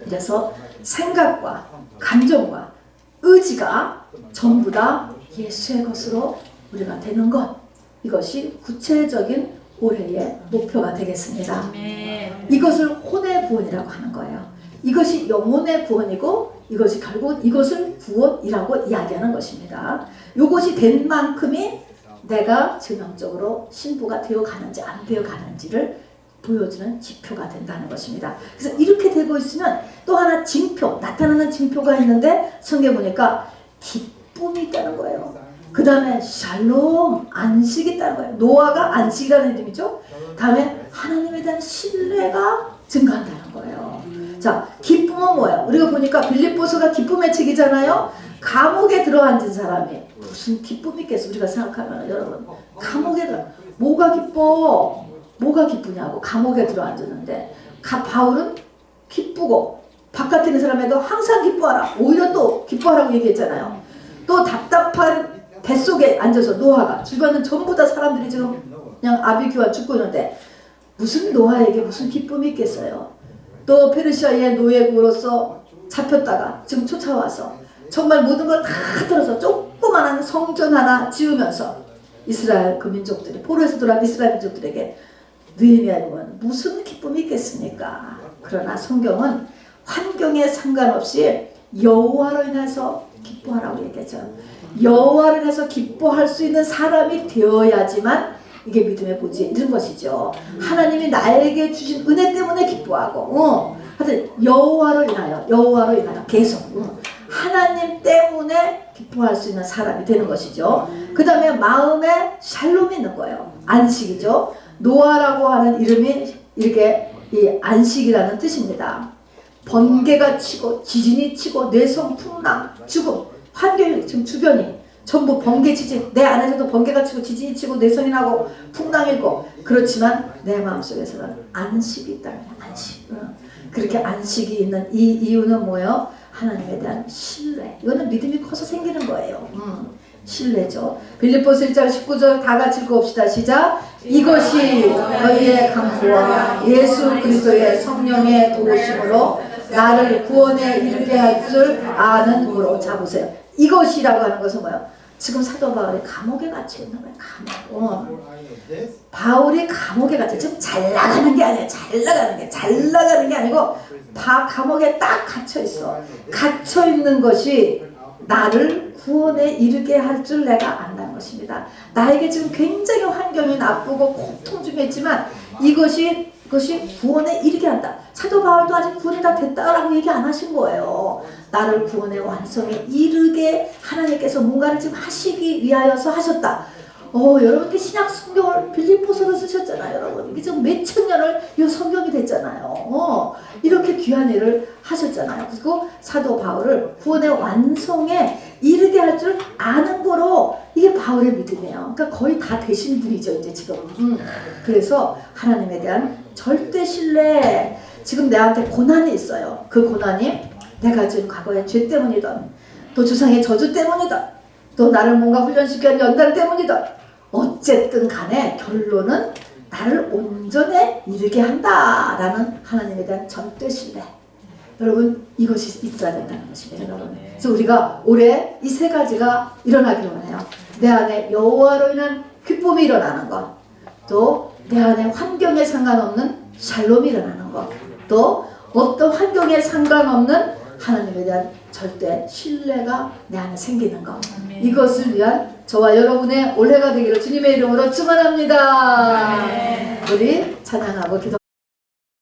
그래서 생각과 감정과 의지가 전부 다 예수의 것으로 우리가 되는 것, 이것이 구체적인 올해의 목표가 되겠습니다. 이것을 혼의 구원이라고 하는 거예요. 이것이 영혼의 구원이고, 이것이 결국 이것을 구원이라고 이야기하는 것입니다. 이것이 된 만큼이 내가 전형적으로 신부가 되어 가는지 안 되어 가는지를 보여주는 지표가 된다는 것입니다. 그래서 이렇게 되고 있으면 또 하나 징표, 나타나는 징표가 있는데 성경에 보니까 기쁨이 있다는 거예요. 그 다음에 샬롬, 안식이 있다는 거예요. 노아가 안식이라는 이름이죠. 다음에 하나님에 대한 신뢰가 증가한다는 거예요. 자, 기쁨은 뭐예요? 우리가 보니까 빌립보서가 기쁨의 책이잖아요. 감옥에 들어앉은 사람이 무슨 기쁨이 있겠어? 우리가 생각하면 여러분, 감옥에 들어, 뭐가 기뻐? 뭐가 기쁘냐고. 감옥에 들어앉았는데 바울은 기쁘고, 바깥에 있는 사람에도 항상 기뻐하라, 오히려 또 기뻐하라고 얘기했잖아요. 또 답답한 뱃속에 앉아서 노아가, 주변은 전부 다 사람들이 지금 그냥 아비규와 죽고 있는데 무슨 노아에게 무슨 기쁨이 있겠어요. 또 페르시아의 노예국으로서 잡혔다가 지금 쫓아와서 정말 모든 걸 다 들어서 조그만한 성전 하나 지으면서 이스라엘 그 민족들이, 포로에서 돌아온 이스라엘 민족들에게 느헤미야에 보면 무슨 기쁨이 있겠습니까? 그러나 성경은 환경에 상관없이 여호와로 인해서 기뻐하라고 얘기하죠. 여호와로 인해서 기뻐할 수 있는 사람이 되어야지만 이게 믿음의 고지, 이런 것이죠. 하나님이 나에게 주신 은혜 때문에 기뻐하고, 하여튼 여호와로 인하여 계속 하나님 때문에 기뻐할 수 있는 사람이 되는 것이죠. 그 다음에 마음에 샬롬이 있는 거예요. 안식이죠. 노아라고 하는 이름이 이렇게 이 안식이라는 뜻입니다. 번개가 치고 지진이 치고 뇌성 풍랑 죽음, 환경이 지금 주변이 전부 번개 지진, 내 안에서도 번개가 치고 지진이 치고 뇌성이 나고 풍랑이 있고, 그렇지만 내 마음속에서는 안식이 있다는 거예요. 안식. 그렇게 안식이 있는 이 이유는 뭐예요? 하나님에 대한 신뢰. 이거는 믿음이 커서 생기는 거예요. 신뢰죠. 빌립보서 1장 19절 다 같이 읽어봅시다. 시작. 이것이 너희의 강구와 예수 그리스도의 성령의 도우심으로 나를 구원에 이르게 할 줄 아는 거로 잡으세요. 이것이라고 하는 것은 뭐예요? 지금 사도 바울이 감옥에 갇혀 있는 거예요. 감옥. 바울이 감옥에 갇혀, 지금 잘 나가는 게 아니에요. 잘 나가는 게 아니고 감옥에 딱 갇혀 있어. 갇혀 있는 것이 나를 구원에 이르게 할 줄 내가 안다는 것입니다. 나에게 지금 굉장히 환경이 나쁘고 고통 중에 있지만 이것이 구원에 이르게 한다. 사도 바울도 아직 구원이 다 됐다라고 얘기 안 하신 거예요. 나를 구원의 완성에 이르게 하나님께서 뭔가를 지금 하시기 위하여서 하셨다. 여러분께 신약 성경을 빌립보서로 쓰셨잖아요. 여러분, 이게 지금 몇천 년을 이 성경이 됐잖아요. 이렇게 귀한 일을 하셨잖아요. 그리고 사도 바울을 구원의 완성에 이르게 할 줄 아는 거로, 이게 바울의 믿음이에요. 그러니까 거의 다 되신 분이죠, 이제 지금. 그래서 하나님에 대한 절대 신뢰. 지금 내한테 고난이 있어요. 그 고난이 내가 지금 과거의 죄 때문이든, 또 주상의 저주 때문이든, 또 나를 뭔가 훈련시키는 연단 때문이든, 어쨌든 간에 결론은 나를 온전에 이르게 한다라는 하나님에 대한 절대 신뢰. 여러분 이것이 있어야 된다는 것입니다. 여러분. 그래서 우리가 올해 이 세 가지가 일어나기를 원해요. 내 안에 여호와로 인한 기쁨이 일어나는 것, 또 내 안에 환경에 상관없는 샬롬이 일어나는 것, 또 어떤 환경에 상관없는 하나님에 대한 절대 신뢰가 내 안에 생기는 것. 이것을 위한 저와 여러분의 올해가 되기를 주님의 이름으로 축원합니다. 우리 찬양하고 기도.